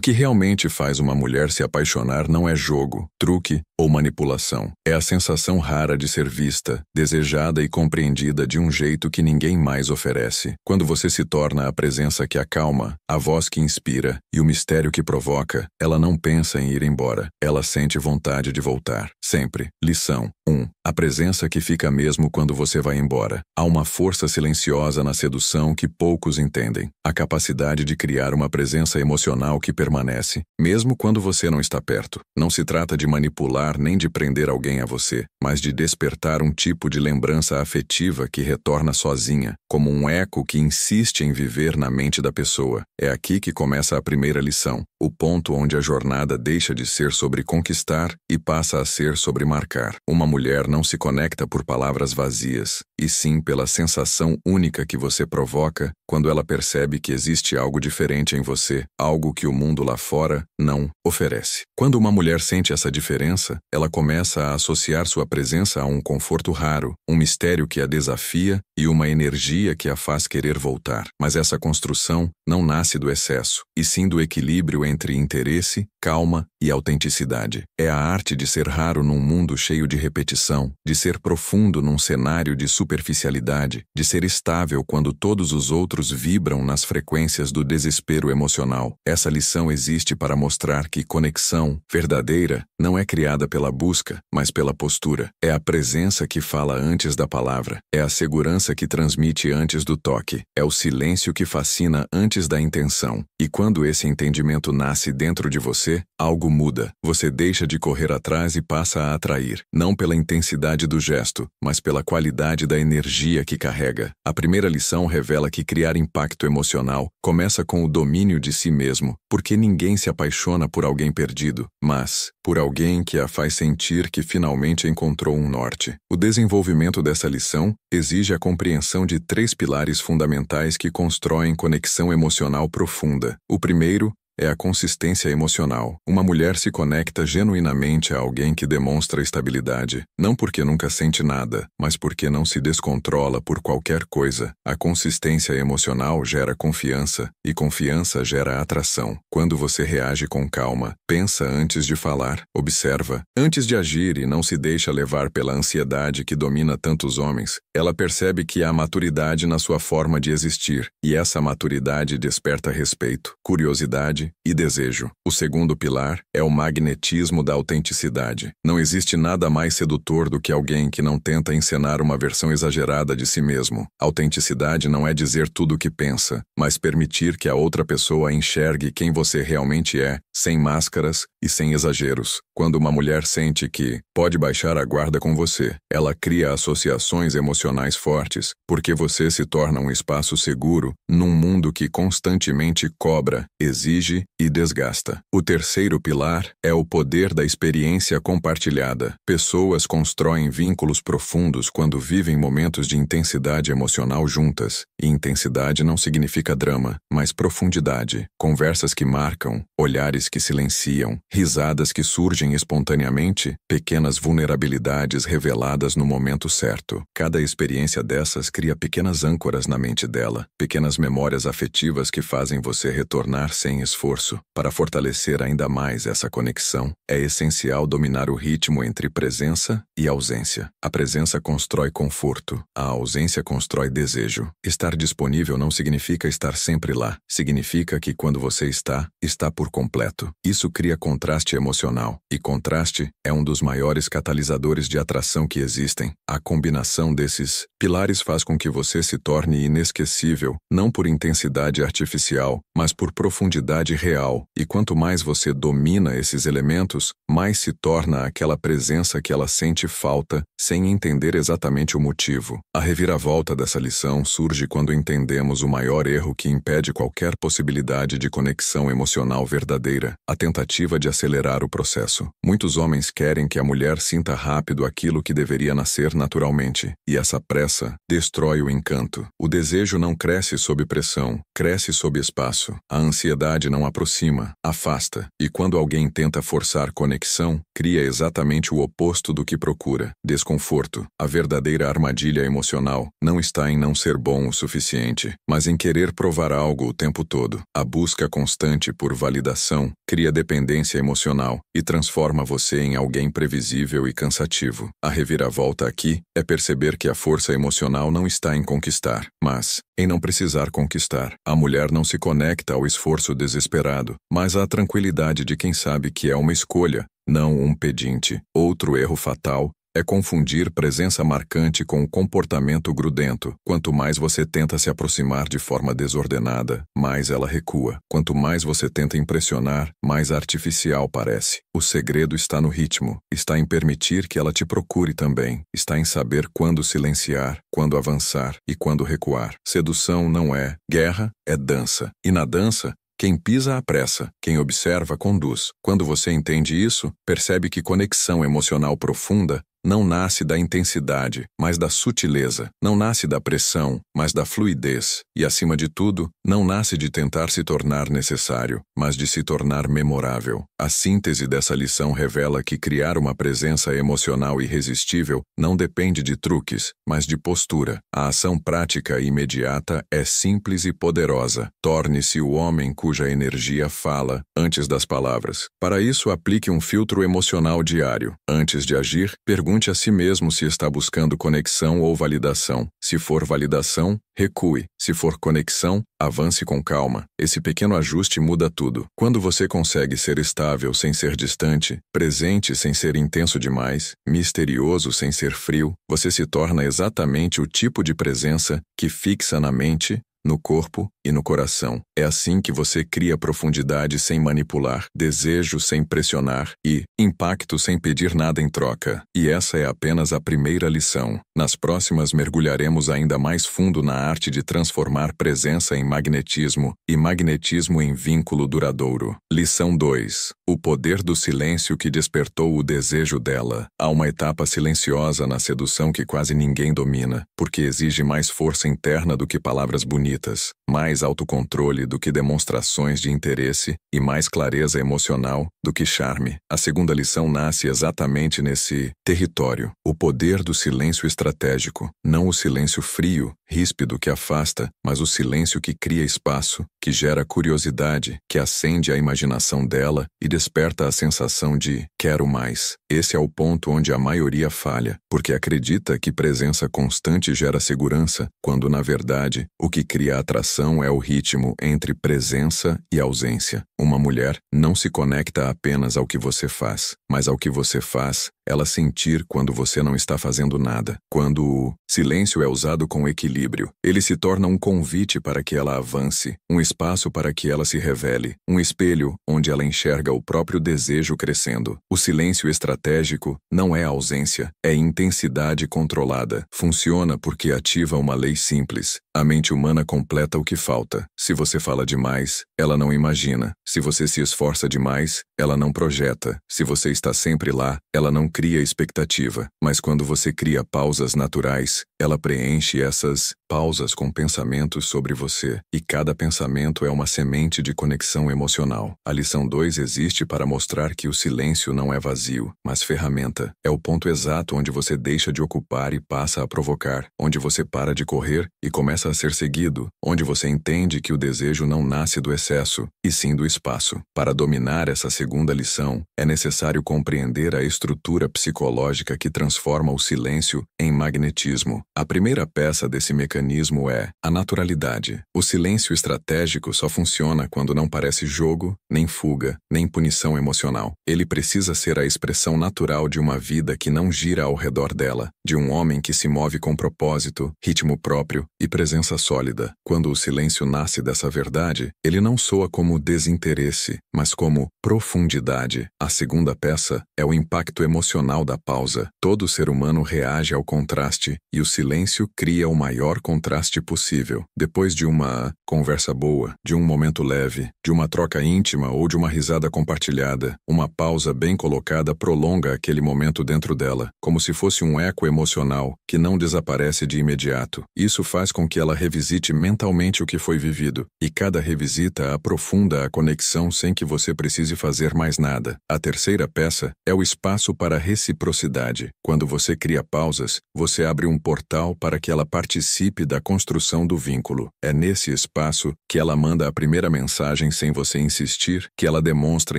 O que realmente faz uma mulher se apaixonar não é jogo, truque ou manipulação. É a sensação rara de ser vista, desejada e compreendida de um jeito que ninguém mais oferece. Quando você se torna a presença que acalma, a voz que inspira e o mistério que provoca, ela não pensa em ir embora. Ela sente vontade de voltar. Sempre. Lição 1. A presença que fica mesmo quando você vai embora. Há uma força silenciosa na sedução que poucos entendem. A capacidade de criar uma presença emocional que permanece, mesmo quando você não está perto. Não se trata de manipular nem de prender alguém a você, mas de despertar um tipo de lembrança afetiva que retorna sozinha, como um eco que insiste em viver na mente da pessoa. É aqui que começa a primeira lição, o ponto onde a jornada deixa de ser sobre conquistar e passa a ser sobre marcar. Uma mulher não se conecta por palavras vazias, e sim pela sensação única que você provoca quando ela percebe que existe algo diferente em você, algo que o mundo lá fora não oferece. Quando uma mulher sente essa diferença, ela começa a associar sua presença a um conforto raro, um mistério que a desafia e uma energia que a faz querer voltar. Mas essa construção não nasce do excesso, e sim do equilíbrio entre interesse, calma e autenticidade. É a arte de ser raro num mundo cheio de repetição, de ser profundo num cenário de superficialidade, de ser estável quando todos os outros vibram nas frequências do desespero emocional. Essa lição existe para mostrar que conexão verdadeira não é criada pela busca, mas pela postura. É a presença que fala antes da palavra. É a segurança que transmite antes do toque. É o silêncio que fascina antes da intenção. E quando esse entendimento nasce dentro de você, algo muda. Você deixa de correr atrás e passa a atrair, não pela intensidade do gesto, mas pela qualidade da energia que carrega. A primeira lição revela que criar impacto emocional começa com o domínio de si mesmo, porque ninguém se apaixona por alguém perdido, mas por alguém que a faz sentir que finalmente encontrou um norte. O desenvolvimento dessa lição exige a compreensão de 3 pilares fundamentais que constroem conexão emocional profunda. O primeiro é a consistência emocional. Uma mulher se conecta genuinamente a alguém que demonstra estabilidade, não porque nunca sente nada, mas porque não se descontrola por qualquer coisa. A consistência emocional gera confiança, e confiança gera atração. Quando você reage com calma, pensa antes de falar, observa antes de agir e não se deixa levar pela ansiedade que domina tantos homens, ela percebe que há maturidade na sua forma de existir, e essa maturidade desperta respeito, curiosidade e desejo. O segundo pilar é o magnetismo da autenticidade. Não existe nada mais sedutor do que alguém que não tenta encenar uma versão exagerada de si mesmo. Autenticidade não é dizer tudo o que pensa, mas permitir que a outra pessoa enxergue quem você realmente é, sem máscaras e sem exageros. Quando uma mulher sente que pode baixar a guarda com você, ela cria associações emocionais fortes, porque você se torna um espaço seguro num mundo que constantemente cobra, exige e desgasta. O terceiro pilar é o poder da experiência compartilhada. Pessoas constroem vínculos profundos quando vivem momentos de intensidade emocional juntas. E intensidade não significa drama, mas profundidade. Conversas que marcam, olhares que silenciam, risadas que surgem espontaneamente, pequenas vulnerabilidades reveladas no momento certo. Cada experiência dessas cria pequenas âncoras na mente dela, pequenas memórias afetivas que fazem você retornar sem esforço. Para fortalecer ainda mais essa conexão, é essencial dominar o ritmo entre presença e ausência. A presença constrói conforto, a ausência constrói desejo. Estar disponível não significa estar sempre lá, significa que quando você está por completo. Isso cria contraste emocional, e contraste é um dos maiores catalisadores de atração que existem. A combinação desses pilares faz com que você se torne inesquecível, não por intensidade artificial, mas por profundidade real, e quanto mais você domina esses elementos, mais se torna aquela presença que ela sente falta, sem entender exatamente o motivo. A reviravolta dessa lição surge quando entendemos o maior erro que impede qualquer possibilidade de conexão emocional verdadeira, a tentativa de acelerar o processo. Muitos homens querem que a mulher sinta rápido aquilo que deveria nascer naturalmente, e essa pressa destrói o encanto. O desejo não cresce sob pressão, cresce sob espaço. A ansiedade não aproxima, afasta, e quando alguém tenta forçar conexão, cria exatamente o oposto do que procura: desconforto. A verdadeira armadilha emocional não está em não ser bom o suficiente, mas em querer provar algo o tempo todo. A busca constante por validação atração, cria dependência emocional e transforma você em alguém previsível e cansativo. A reviravolta aqui é perceber que a força emocional não está em conquistar, mas em não precisar conquistar. A mulher não se conecta ao esforço desesperado, mas à tranquilidade de quem sabe que é uma escolha, não um pedinte. Outro erro fatal é confundir presença marcante com comportamento grudento. Quanto mais você tenta se aproximar de forma desordenada, mais ela recua. Quanto mais você tenta impressionar, mais artificial parece. O segredo está no ritmo, está em permitir que ela te procure também, está em saber quando silenciar, quando avançar e quando recuar. Sedução não é guerra, é dança. E na dança, quem pisa apressa, quem observa conduz. Quando você entende isso, percebe que conexão emocional profunda não nasce da intensidade, mas da sutileza. Não nasce da pressão, mas da fluidez. E, acima de tudo, não nasce de tentar se tornar necessário, mas de se tornar memorável. A síntese dessa lição revela que criar uma presença emocional irresistível não depende de truques, mas de postura. A ação prática e imediata é simples e poderosa. Torne-se o homem cuja energia fala antes das palavras. Para isso, aplique um filtro emocional diário. Antes de agir, pergunte a si mesmo se está buscando conexão ou validação. Se for validação, recue. Se for conexão, avance com calma. Esse pequeno ajuste muda tudo. Quando você consegue ser estável sem ser distante, presente sem ser intenso demais, misterioso sem ser frio, você se torna exatamente o tipo de presença que fixa na mente, no corpo e no coração. É assim que você cria profundidade sem manipular, desejo sem pressionar e impacto sem pedir nada em troca. E essa é apenas a primeira lição. Nas próximas mergulharemos ainda mais fundo na arte de transformar presença em magnetismo e magnetismo em vínculo duradouro. Lição 2. O poder do silêncio que despertou o desejo dela. Há uma etapa silenciosa na sedução que quase ninguém domina, porque exige mais força interna do que palavras bonitas, mais autocontrole do que demonstrações de interesse e mais clareza emocional do que charme. A segunda lição nasce exatamente nesse território. O poder do silêncio estratégico. Não o silêncio frio, ríspido que afasta, mas o silêncio que cria espaço, que gera curiosidade, que acende a imaginação dela e desperta a sensação de quero mais. Esse é o ponto onde a maioria falha, porque acredita que presença constante gera segurança, quando na verdade o que cria atração é o ritmo entre presença e ausência. Uma mulher não se conecta apenas ao que você faz, mas ao que você faz ela sentir quando você não está fazendo nada. Quando o silêncio é usado com equilíbrio, ele se torna um convite para que ela avance, um espaço para que ela se revele, um espelho onde ela enxerga o próprio desejo crescendo. O silêncio estratégico não é ausência, é intensidade controlada. Funciona porque ativa uma lei simples. A mente humana completa o que falta. Se você fala demais, ela não imagina. Se você se esforça demais, ela não projeta. Se você está sempre lá, ela não cria expectativa. Mas quando você cria pausas naturais, ela preenche essas pausas com pensamentos sobre você. E cada pensamento é uma semente de conexão emocional. A lição 2 existe para mostrar que o silêncio não é vazio, mas ferramenta. É o ponto exato onde você deixa de ocupar e passa a provocar, onde você para de correr e começa a ser seguido, onde você entende que o desejo não nasce do excesso, e sim do espaço. Para dominar essa segunda lição, é necessário compreender a estrutura psicológica que transforma o silêncio em magnetismo. A primeira peça desse mecanismo é a naturalidade. O silêncio estratégico só funciona quando não parece jogo, nem fuga, nem punição emocional. Ele precisa ser a expressão natural de uma vida que não gira ao redor dela, de um homem que se move com propósito, ritmo próprio e presença sólida. Quando o silêncio nasce dessa verdade, ele não soa como desinteresse, mas como profundidade. A segunda peça é o impacto emocional da pausa. Todo ser humano reage ao contraste, e o silêncio cria o maior contraste possível. Depois de uma conversa boa, de um momento leve, de uma troca íntima ou de uma risada compartilhada, uma pausa bem colocada prolonga aquele momento dentro dela, como se fosse um eco emocional que não desaparece de imediato. Isso faz com que ela revisite mentalmente o que foi vivido, e cada revisita aprofunda a conexão sem que você precise fazer mais nada. A terceira peça é o espaço para reciprocidade. Quando você cria pausas, você abre um portal para que ela participe da construção do vínculo. É nesse espaço que ela manda a primeira mensagem sem você insistir, que ela demonstra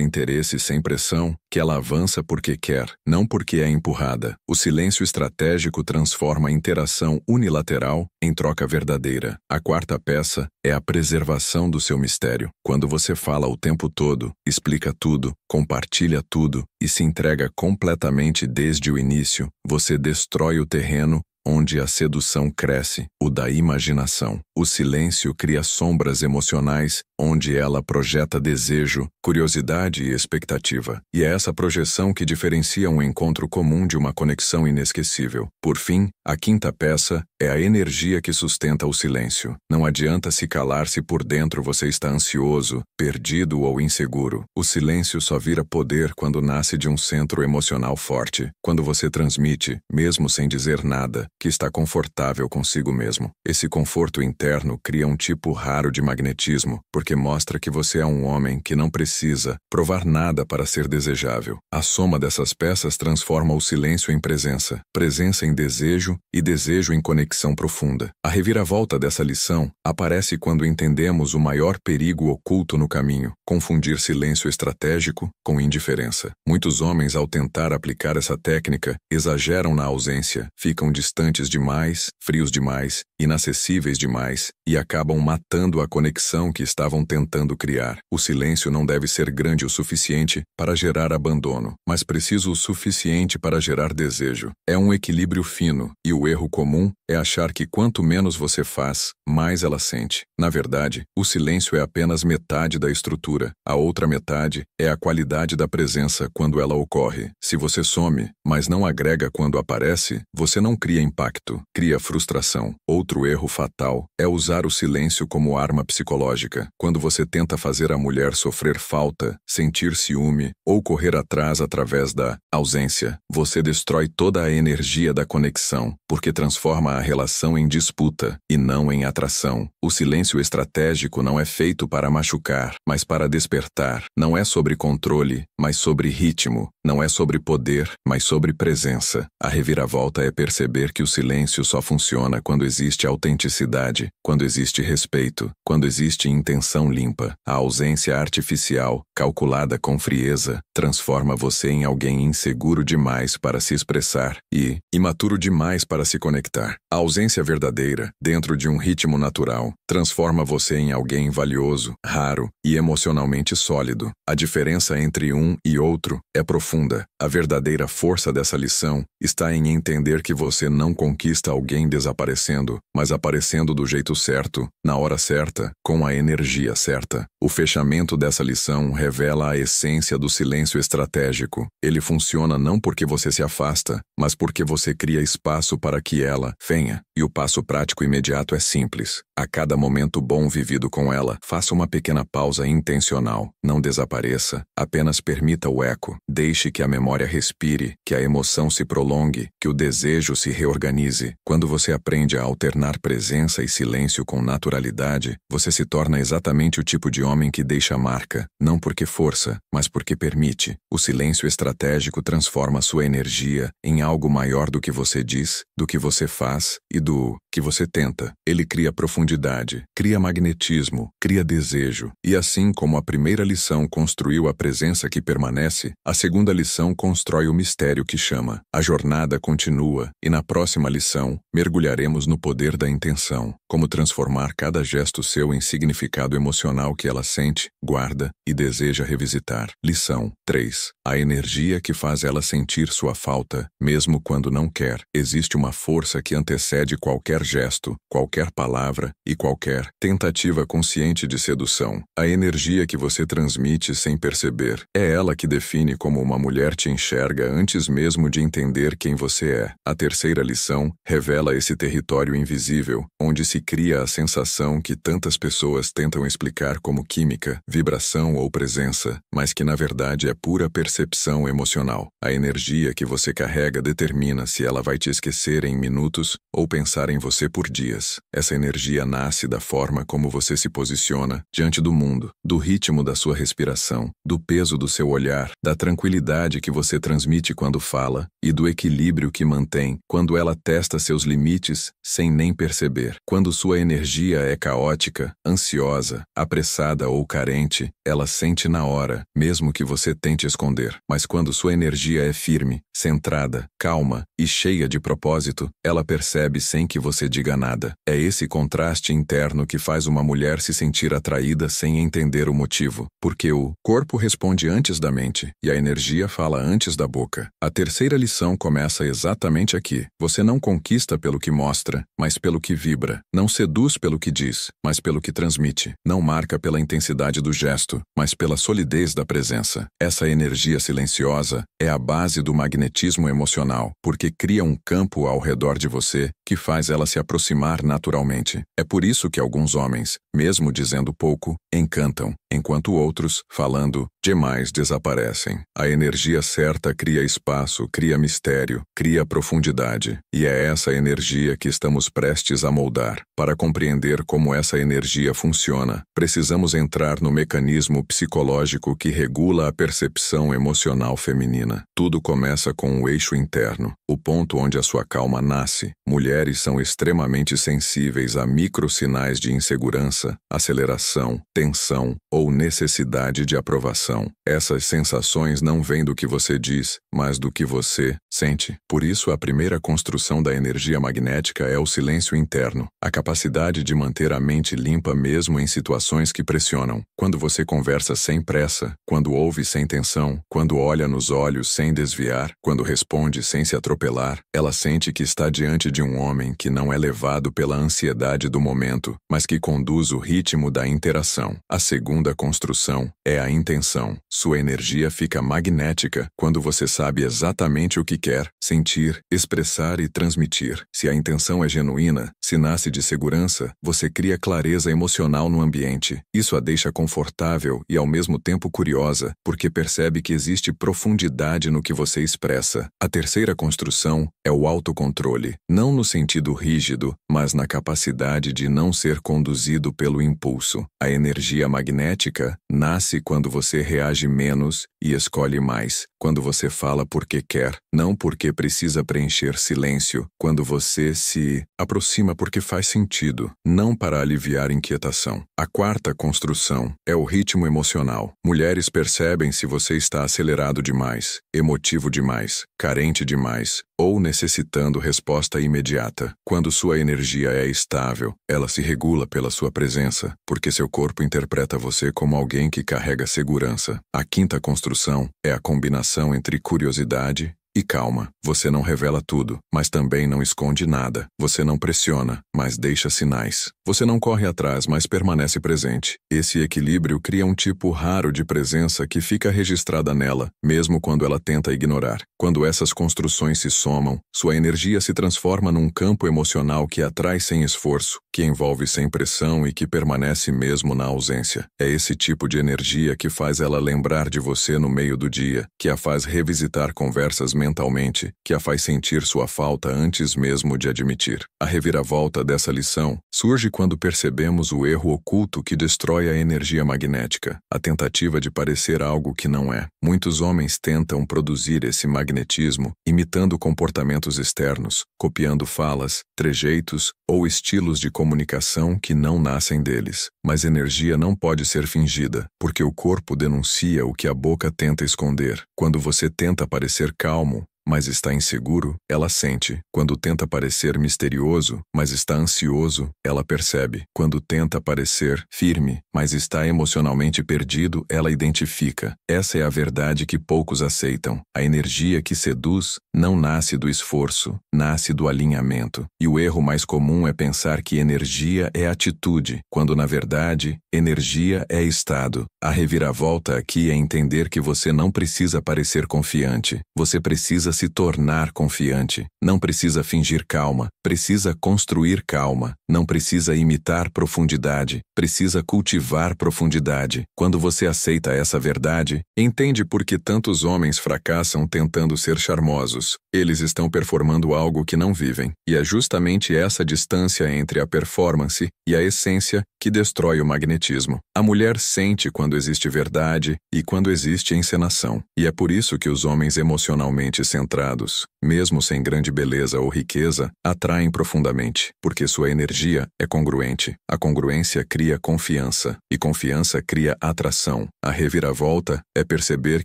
interesse sem pressão, que ela avança porque quer, não porque é empurrada. O silêncio estratégico transforma a interação unilateral em troca verdadeira. A quarta peça é a preservação do seu mistério. Quando você fala o tempo todo, explica tudo, compartilha tudo e se entrega completamente desde o início, você destrói o terreno onde a sedução cresce, o da imaginação. O silêncio cria sombras emocionais, onde ela projeta desejo, curiosidade e expectativa. E é essa projeção que diferencia um encontro comum de uma conexão inesquecível. Por fim, a quinta peça é a energia que sustenta o silêncio. Não adianta se calar se por dentro você está ansioso, perdido ou inseguro. O silêncio só vira poder quando nasce de um centro emocional forte, quando você transmite, mesmo sem dizer nada, que está confortável consigo mesmo. Esse conforto interno cria um tipo raro de magnetismo, porque mostra que você é um homem que não precisa provar nada para ser desejável. A soma dessas peças transforma o silêncio em presença, presença em desejo e desejo em conexão profunda. A reviravolta dessa lição aparece quando entendemos o maior perigo oculto no caminho: confundir silêncio estratégico com indiferença. Muitos homens, ao tentar aplicar essa técnica, exageram na ausência, ficam distantes demais, frios demais, inacessíveis demais, e acabam matando a conexão que estavam tentando criar. O silêncio não deve ser grande o suficiente para gerar abandono, mas preciso o suficiente para gerar desejo. É um equilíbrio fino, e o erro comum é achar que quanto menos você faz, mais ela sente. Na verdade, o silêncio é apenas metade da estrutura. A outra metade é a qualidade da presença quando ela ocorre. Se você some, mas não agrega quando aparece, você não cria impacto, cria frustração. Outro erro fatal é usar o silêncio como arma psicológica. Quando você tenta fazer a mulher sofrer falta, sentir ciúme ou correr atrás através da ausência, você destrói toda a energia da conexão, porque transforma a relação em disputa e não em atração. O silêncio estratégico não é feito para machucar, mas para despertar. Não é sobre controle, mas sobre ritmo. Não é sobre poder, mas sobre presença. A reviravolta é perceber que o silêncio só funciona quando existe autenticidade, quando existe respeito, quando existe intenção limpa. A ausência artificial, calculada com frieza, transforma você em alguém inseguro demais para se expressar e imaturo demais para se conectar. A ausência verdadeira, dentro de um ritmo natural, transforma você em alguém valioso, raro e emocionalmente sólido. A diferença entre um e outro é profunda. A verdadeira força dessa lição está em entender que você não conquista alguém desaparecendo, mas aparecendo do jeito certo, na hora certa, com a energia certa. O fechamento dessa lição revela a essência do silêncio estratégico. Ele funciona não porque você se afasta, mas porque você cria espaço para que ela venha. E o passo prático imediato é simples. A cada momento bom vivido com ela, faça uma pequena pausa intencional. Não desapareça, apenas permita o eco. Deixe que a memória respire, que a emoção se prolongue, que o desejo se reorganize. Quando você aprende a alternar presença e silêncio com naturalidade, você se torna exatamente o tipo de homem que deixa marca, não porque força, mas porque permite. O silêncio estratégico transforma sua energia em algo maior do que você diz, do que você faz e do que você tenta. Ele cria profundidade, cria magnetismo, cria desejo. E assim como a primeira lição construiu a presença que permanece, a segunda lição constrói o mistério que chama. A jornada continua, e na próxima lição, mergulharemos no poder da intenção, como transformar cada gesto seu em significado emocional que ela sente, guarda e deseja revisitar. Lição 3. A energia que faz ela sentir sua falta, mesmo quando não quer. Existe uma força que antecede qualquer gesto, qualquer palavra e qualquer tentativa consciente de sedução. A energia que você transmite sem perceber. É ela que define como uma mulher te enxerga antes mesmo de entender quem você é. A terceira lição revela esse território invisível, onde se cria a sensação que tantas pessoas tentam explicar como química, vibração ou presença, mas que na verdade é pura percepção emocional. A energia que você carrega determina se ela vai te esquecer em minutos ou pensar em você por dias. Essa energia nasce da forma como você se posiciona diante do mundo, do ritmo da sua respiração, do peso do seu olhar, da tranquilidade que você transmite quando fala e do equilíbrio que mantém quando ela testa seus limites sem nem perceber. Quando sua energia é caótica, ansiosa, apressada ou carente, ela sente na hora, mesmo que você tente esconder. Mas quando sua energia é firme, centrada, calma e cheia de propósito, ela percebe sem que você diga nada. É esse contraste interno que faz uma mulher se sentir atraída sem entender o motivo, porque o corpo responde antes da mente e a energia fala antes da boca. A terceira lição começa exatamente aqui. Você não conquista pelo que mostra, mas pelo que vibra. Não seduz pelo que diz, mas pelo que transmite. Não marca pela intensidade do gesto, mas pela solidez da presença. Essa energia silenciosa é a base do magnetismo emocional, porque cria um campo ao redor de você que faz ela se aproximar naturalmente. É por isso que alguns homens, mesmo dizendo pouco, encantam, enquanto outros, falando demais, desaparecem. A energia certa cria espaço, cria mistério, cria profundidade. E é essa energia que estamos prestes a moldar. Para compreender como essa energia funciona, precisamos entrar no mecanismo psicológico que regula a percepção emocional feminina. Tudo começa com o eixo interno, o ponto onde a sua calma nasce. Mulheres são extremamente sensíveis a microsinais de insegurança, aceleração, tensão ou necessidade de aprovação. Essas sensações não vêm do que você diz, mas do que você sente. Por isso, a primeira construção da energia magnética é o silêncio interno, a capacidade de manter a mente limpa mesmo em situações que pressionam. Quando você conversa sem pressa, quando ouve sem tensão, quando olha nos olhos sem desviar, quando responde sem se atropelar, ela sente que está diante de um homem que não é levado pela ansiedade do momento, mas que conduz o ritmo da interação. A segunda construção é a intenção. Sua energia fica magnética quando você sabe exatamente o que quer, sentir, expressar e transmitir. Se a intenção é genuína, se nasce de segurança, você cria clareza emocional no ambiente. Isso a deixa confortável e ao mesmo tempo curiosa, porque percebe que existe profundidade no que você expressa. A terceira construção é o autocontrole, não no sentido rígido, mas na capacidade de não ser conduzido pelo impulso. A energia magnética nasce quando você reage menos e escolhe mais, quando você fala porque quer, não porque precisa preencher silêncio, quando você se aproxima porque faz sentido, não para aliviar inquietação. A quarta construção é o ritmo emocional. Mulheres percebem se você está acelerado demais, emotivo demais, carente demais ou necessitando resposta imediata. Quando sua energia é estável, ela se regula pela sua presença, porque seu corpo interpreta você como alguém que carrega segurança. A quinta construção é a combinação entre curiosidade e calma. Você não revela tudo, mas também não esconde nada. Você não pressiona, mas deixa sinais. Você não corre atrás, mas permanece presente. Esse equilíbrio cria um tipo raro de presença que fica registrada nela, mesmo quando ela tenta ignorar. Quando essas construções se somam, sua energia se transforma num campo emocional que atrai sem esforço, que envolve sem pressão e que permanece mesmo na ausência. É esse tipo de energia que faz ela lembrar de você no meio do dia, que a faz revisitar conversas mentalmente, que a faz sentir sua falta antes mesmo de admitir. A reviravolta dessa lição surge quando percebemos o erro oculto que destrói a energia magnética, a tentativa de parecer algo que não é. Muitos homens tentam produzir esse magnetismo imitando comportamentos externos, copiando falas, trejeitos ou estilos de comunicação que não nascem deles. Mas energia não pode ser fingida, porque o corpo denuncia o que a boca tenta esconder. Quando você tenta parecer calmo, mas está inseguro, ela sente. Quando tenta parecer misterioso, mas está ansioso, ela percebe. Quando tenta parecer firme, mas está emocionalmente perdido, ela identifica. Essa é a verdade que poucos aceitam. A energia que seduz não nasce do esforço, nasce do alinhamento. E o erro mais comum é pensar que energia é atitude, quando na verdade, energia é estado. A reviravolta aqui é entender que você não precisa parecer confiante. Você precisa precisa se tornar confiante, não precisa fingir calma, precisa construir calma, não precisa imitar profundidade, precisa cultivar profundidade. Quando você aceita essa verdade, entende por que tantos homens fracassam tentando ser charmosos. Eles estão performando algo que não vivem, e é justamente essa distância entre a performance e a essência que destrói o magnetismo. A mulher sente quando existe verdade e quando existe encenação, e é por isso que os homens emocionalmente centrados, mesmo sem grande beleza ou riqueza, atraem profundamente, porque sua energia é congruente. A congruência cria confiança, e confiança cria atração. A reviravolta é perceber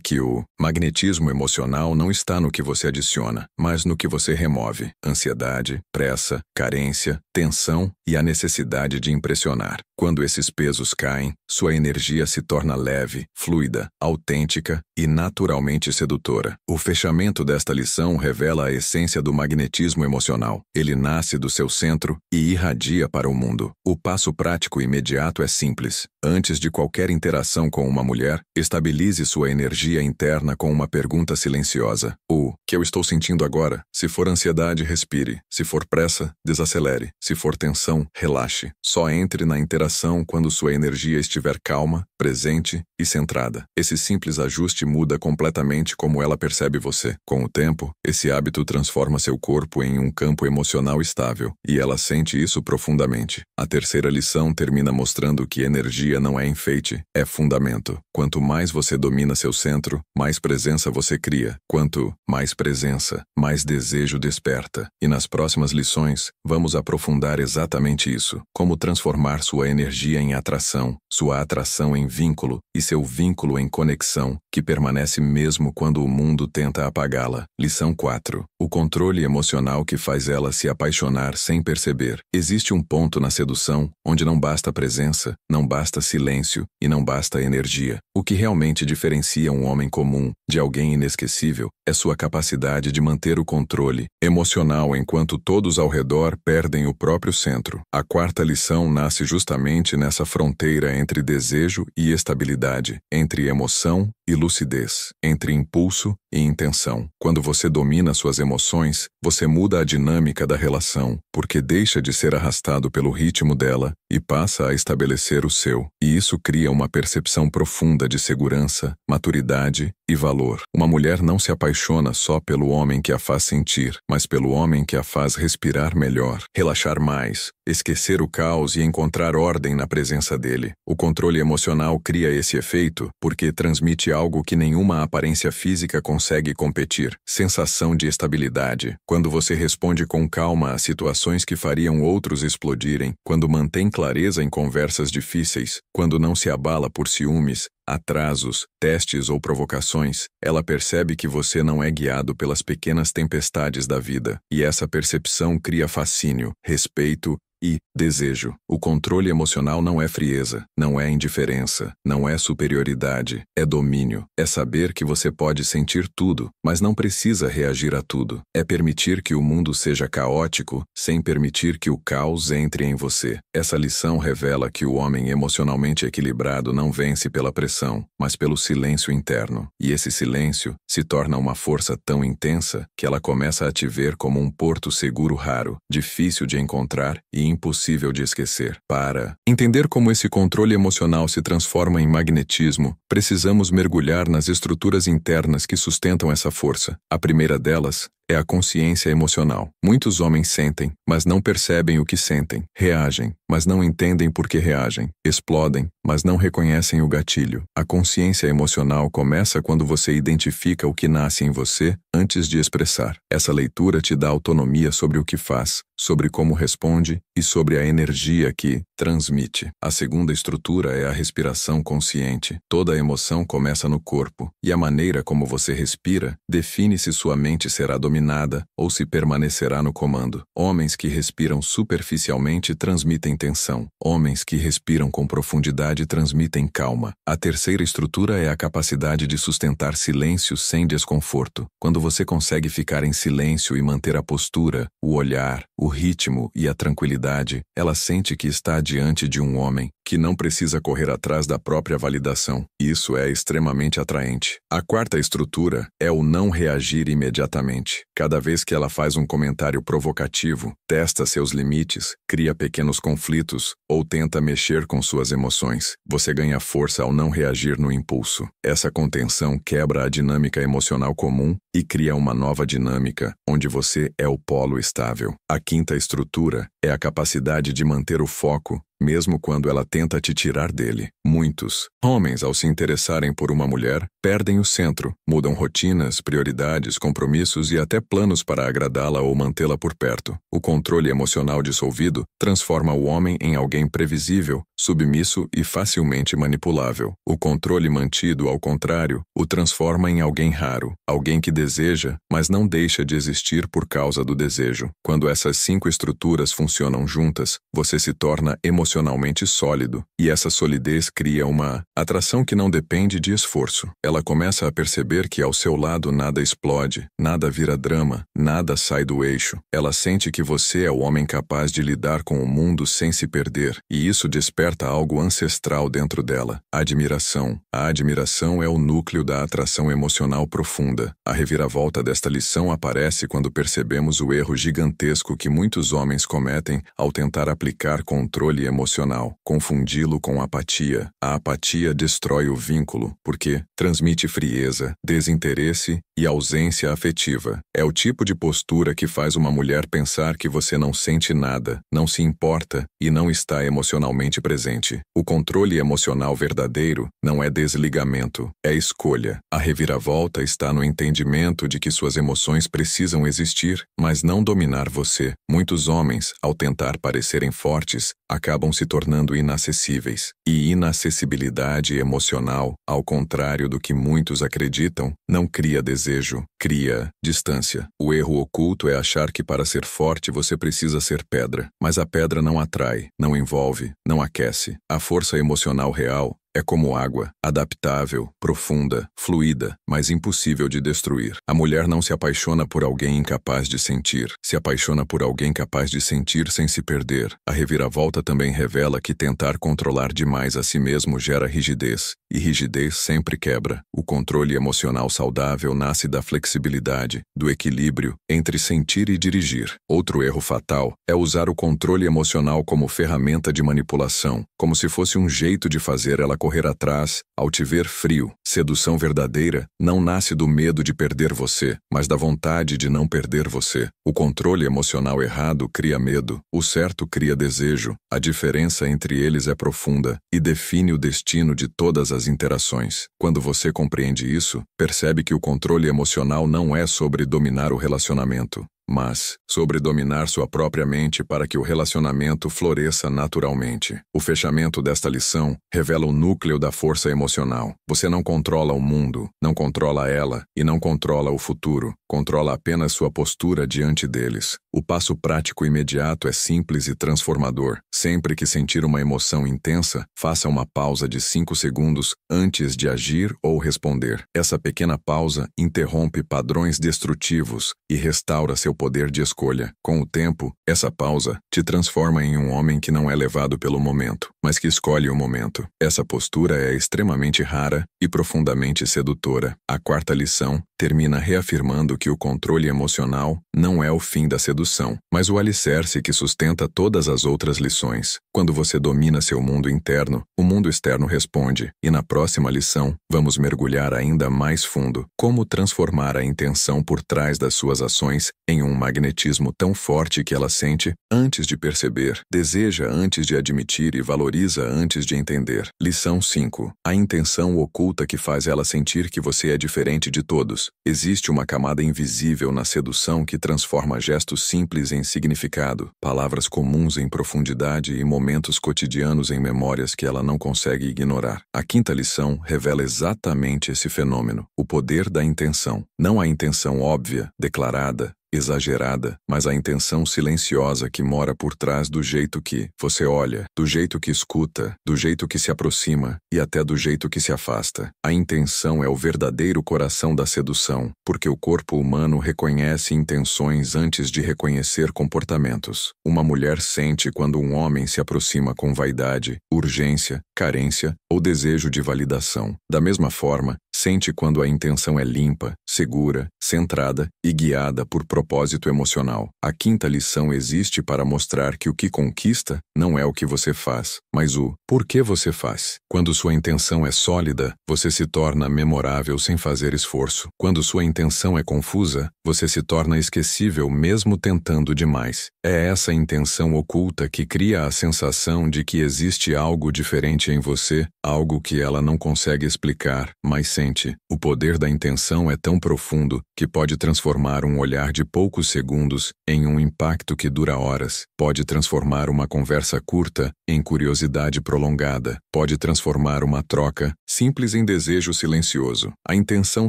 que o magnetismo emocional não está no que você adiciona, mas no que você remove: ansiedade, pressa, carência, tensão e a necessidade de impressionar. Quando esses pesos caem, sua energia se torna leve, fluida, autêntica e naturalmente sedutora. O fechamento desta lição revela a essência do magnetismo emocional. Ele nasce do seu centro e irradia para o mundo. O passo prático imediato é simples. Antes de qualquer interação com uma mulher, estabilize sua energia interna com uma pergunta silenciosa: o que eu estou sentindo agora? Se for ansiedade, respire. Se for pressa, desacelere. Se for tensão, relaxe. Só entre na interação quando sua energia estiver calma, presente e centrada. Esse simples ajuste muda completamente como ela percebe você. Com o tempo, esse hábito transforma seu corpo em um campo emocional estável, e ela sente isso profundamente. A terceira lição termina mostrando que energia não é enfeite, é fundamento. Quanto mais você domina seu centro, mais presença você cria. Quanto mais presença, mais desejo desperta. E nas próximas lições, vamos aprofundar exatamente isso: como transformar sua energia em atração, sua atração em vínculo e seu vínculo em conexão, que permanece mesmo quando o mundo tenta apagá-la. Lição 4. O controle emocional que faz ela se apaixonar sem perceber. Existe um ponto na sedução onde não basta presença, não basta silêncio e não basta energia. O que realmente diferencia um homem comum de alguém inesquecível é sua capacidade de manter o controle emocional enquanto todos ao redor perdem o próprio centro. A quarta lição nasce justamente nessa fronteira entre desejo e estabilidade, entre emoção e lucidez, entre impulso e intenção. Quando você domina suas emoções, você muda a dinâmica da relação, porque deixa de ser arrastado pelo ritmo dela e passa a estabelecer o seu. E isso cria uma percepção profunda de segurança, maturidade e valor. Uma mulher não se apaixona só pelo homem que a faz sentir, mas pelo homem que a faz respirar melhor, relaxar mais, esquecer o caos e encontrar ordem na presença dele. O controle emocional cria esse efeito porque transmite algo que nenhuma aparência física consegue competir: sensação de estabilidade. Quando você responde com calma a situações que fariam outros explodirem, quando mantém clareza em conversas difíceis, quando não se abala por ciúmes, atrasos, testes ou provocações, ela percebe que você não é guiado pelas pequenas tempestades da vida, e essa percepção cria fascínio, respeito e desejo. O controle emocional não é frieza, não é indiferença, não é superioridade, é domínio. É saber que você pode sentir tudo, mas não precisa reagir a tudo. É permitir que o mundo seja caótico, sem permitir que o caos entre em você. Essa lição revela que o homem emocionalmente equilibrado não vence pela pressão, mas pelo silêncio interno. E esse silêncio se torna uma força tão intensa que ela começa a te ver como um porto seguro raro, difícil de encontrar e impossível de esquecer. Para entender como esse controle emocional se transforma em magnetismo, precisamos mergulhar nas estruturas internas que sustentam essa força. A primeira delas é a consciência emocional. Muitos homens sentem, mas não percebem o que sentem. Reagem, mas não entendem por que reagem. Explodem, mas não reconhecem o gatilho. A consciência emocional começa quando você identifica o que nasce em você antes de expressar. Essa leitura te dá autonomia sobre o que faz, sobre como responde e sobre a energia que transmite. A segunda estrutura é a respiração consciente. Toda emoção começa no corpo, e a maneira como você respira define se sua mente será dominada ou se permanecerá no comando. Homens que respiram superficialmente transmitem tensão. Homens que respiram com profundidade transmitem calma. A terceira estrutura é a capacidade de sustentar silêncio sem desconforto. Quando você consegue ficar em silêncio e manter a postura, o olhar, o ritmo e a tranquilidade, ela sente que está diante de um homem que não precisa correr atrás da própria validação. Isso é extremamente atraente. A quarta estrutura é o não reagir imediatamente. Cada vez que ela faz um comentário provocativo, testa seus limites, cria pequenos conflitos ou tenta mexer com suas emoções, você ganha força ao não reagir no impulso. Essa contenção quebra a dinâmica emocional comum e cria uma nova dinâmica, onde você é o polo estável. A quinta estrutura é a capacidade de manter o foco, mesmo quando ela tenta te tirar dele. Muitos homens, ao se interessarem por uma mulher, perdem o centro, mudam rotinas, prioridades, compromissos e até planos para agradá-la ou mantê-la por perto. O controle emocional dissolvido transforma o homem em alguém previsível, submisso e facilmente manipulável. O controle mantido, ao contrário, o transforma em alguém raro, alguém que deseja, mas não deixa de existir por causa do desejo. Quando essas 5 estruturas funcionam juntas, você se torna emocionalmente sólido, e essa solidez cria uma atração que não depende de esforço. Ela começa a perceber que ao seu lado nada explode, nada vira drama, nada sai do eixo. Ela sente que você é o homem capaz de lidar com o mundo sem se perder, e isso desperta algo ancestral dentro dela: admiração. A admiração é o núcleo da atração emocional profunda. A reviravolta desta lição aparece quando percebemos o erro gigantesco que muitos homens cometem ao tentar aplicar controle emocional, confundi-lo com apatia. A apatia destrói o vínculo, porque transmite frieza, desinteresse e ausência afetiva. É o tipo de postura que faz uma mulher pensar que você não sente nada, não se importa e não está emocionalmente presente. O controle emocional verdadeiro não é desligamento, é escolha. A reviravolta está no entendimento de que suas emoções precisam existir, mas não dominar você. Muitos homens, ao tentar parecerem fortes, acabam se tornando inacessíveis. E inacessibilidade emocional, ao contrário do que muitos acreditam, não cria desejo, cria distância. O erro oculto é achar que para ser forte você precisa ser pedra, mas a pedra não atrai, não envolve, não aquece. A força emocional real é como água, adaptável, profunda, fluida, mas impossível de destruir. A mulher não se apaixona por alguém incapaz de sentir, se apaixona por alguém capaz de sentir sem se perder. A reviravolta também revela que tentar controlar demais a si mesmo gera rigidez, e rigidez sempre quebra. O controle emocional saudável nasce da flexibilidade, do equilíbrio entre sentir e dirigir. Outro erro fatal é usar o controle emocional como ferramenta de manipulação, como se fosse um jeito de fazer ela correr atrás ao te ver frio. Sedução verdadeira não nasce do medo de perder você, mas da vontade de não perder você. O controle emocional errado cria medo, o certo cria desejo. A diferença entre eles é profunda e define o destino de todas as interações. Quando você compreende isso, percebe que o controle emocional não é sobre dominar o relacionamento, mas sobre dominar sua própria mente para que o relacionamento floresça naturalmente. O fechamento desta lição revela o núcleo da força emocional. Você não controla o mundo, não controla ela e não controla o futuro. Controla apenas sua postura diante deles. O passo prático imediato é simples e transformador. Sempre que sentir uma emoção intensa, faça uma pausa de 5 segundos antes de agir ou responder. Essa pequena pausa interrompe padrões destrutivos e restaura seu poder de escolha. Com o tempo, essa pausa te transforma em um homem que não é levado pelo momento, mas que escolhe o momento. Essa postura é extremamente rara e profundamente sedutora. A quarta lição termina reafirmando que o controle emocional não é o fim da sedução, mas o alicerce que sustenta todas as outras lições. Quando você domina seu mundo interno, o mundo externo responde, e na próxima lição, vamos mergulhar ainda mais fundo. Como transformar a intenção por trás das suas ações em um magnetismo tão forte que ela sente antes de perceber, deseja antes de admitir e valoriza antes de entender. Lição 5. A intenção oculta que faz ela sentir que você é diferente de todos. Existe uma camada invisível na sedução que transforma gestos simples em significado, palavras comuns em profundidade e momentos cotidianos em memórias que ela não consegue ignorar. A quinta lição revela exatamente esse fenômeno, o poder da intenção. Não a intenção óbvia, declarada, exagerada, mas a intenção silenciosa que mora por trás do jeito que você olha, do jeito que escuta, do jeito que se aproxima e até do jeito que se afasta. A intenção é o verdadeiro coração da sedução, porque o corpo humano reconhece intenções antes de reconhecer comportamentos. Uma mulher sente quando um homem se aproxima com vaidade, urgência, carência ou desejo de validação. Da mesma forma, sente quando a intenção é limpa, segura, centrada e guiada por propósito emocional. A quinta lição existe para mostrar que o que conquista não é o que você faz, mas o por que você faz. Quando sua intenção é sólida, você se torna memorável sem fazer esforço. Quando sua intenção é confusa, você se torna esquecível mesmo tentando demais. É essa intenção oculta que cria a sensação de que existe algo diferente em você, algo que ela não consegue explicar, mas sente. O poder da intenção é tão profundo que pode transformar um olhar de poucos segundos em um impacto que dura horas, pode transformar uma conversa curta em curiosidade prolongada, pode transformar uma troca simples em desejo silencioso. A intenção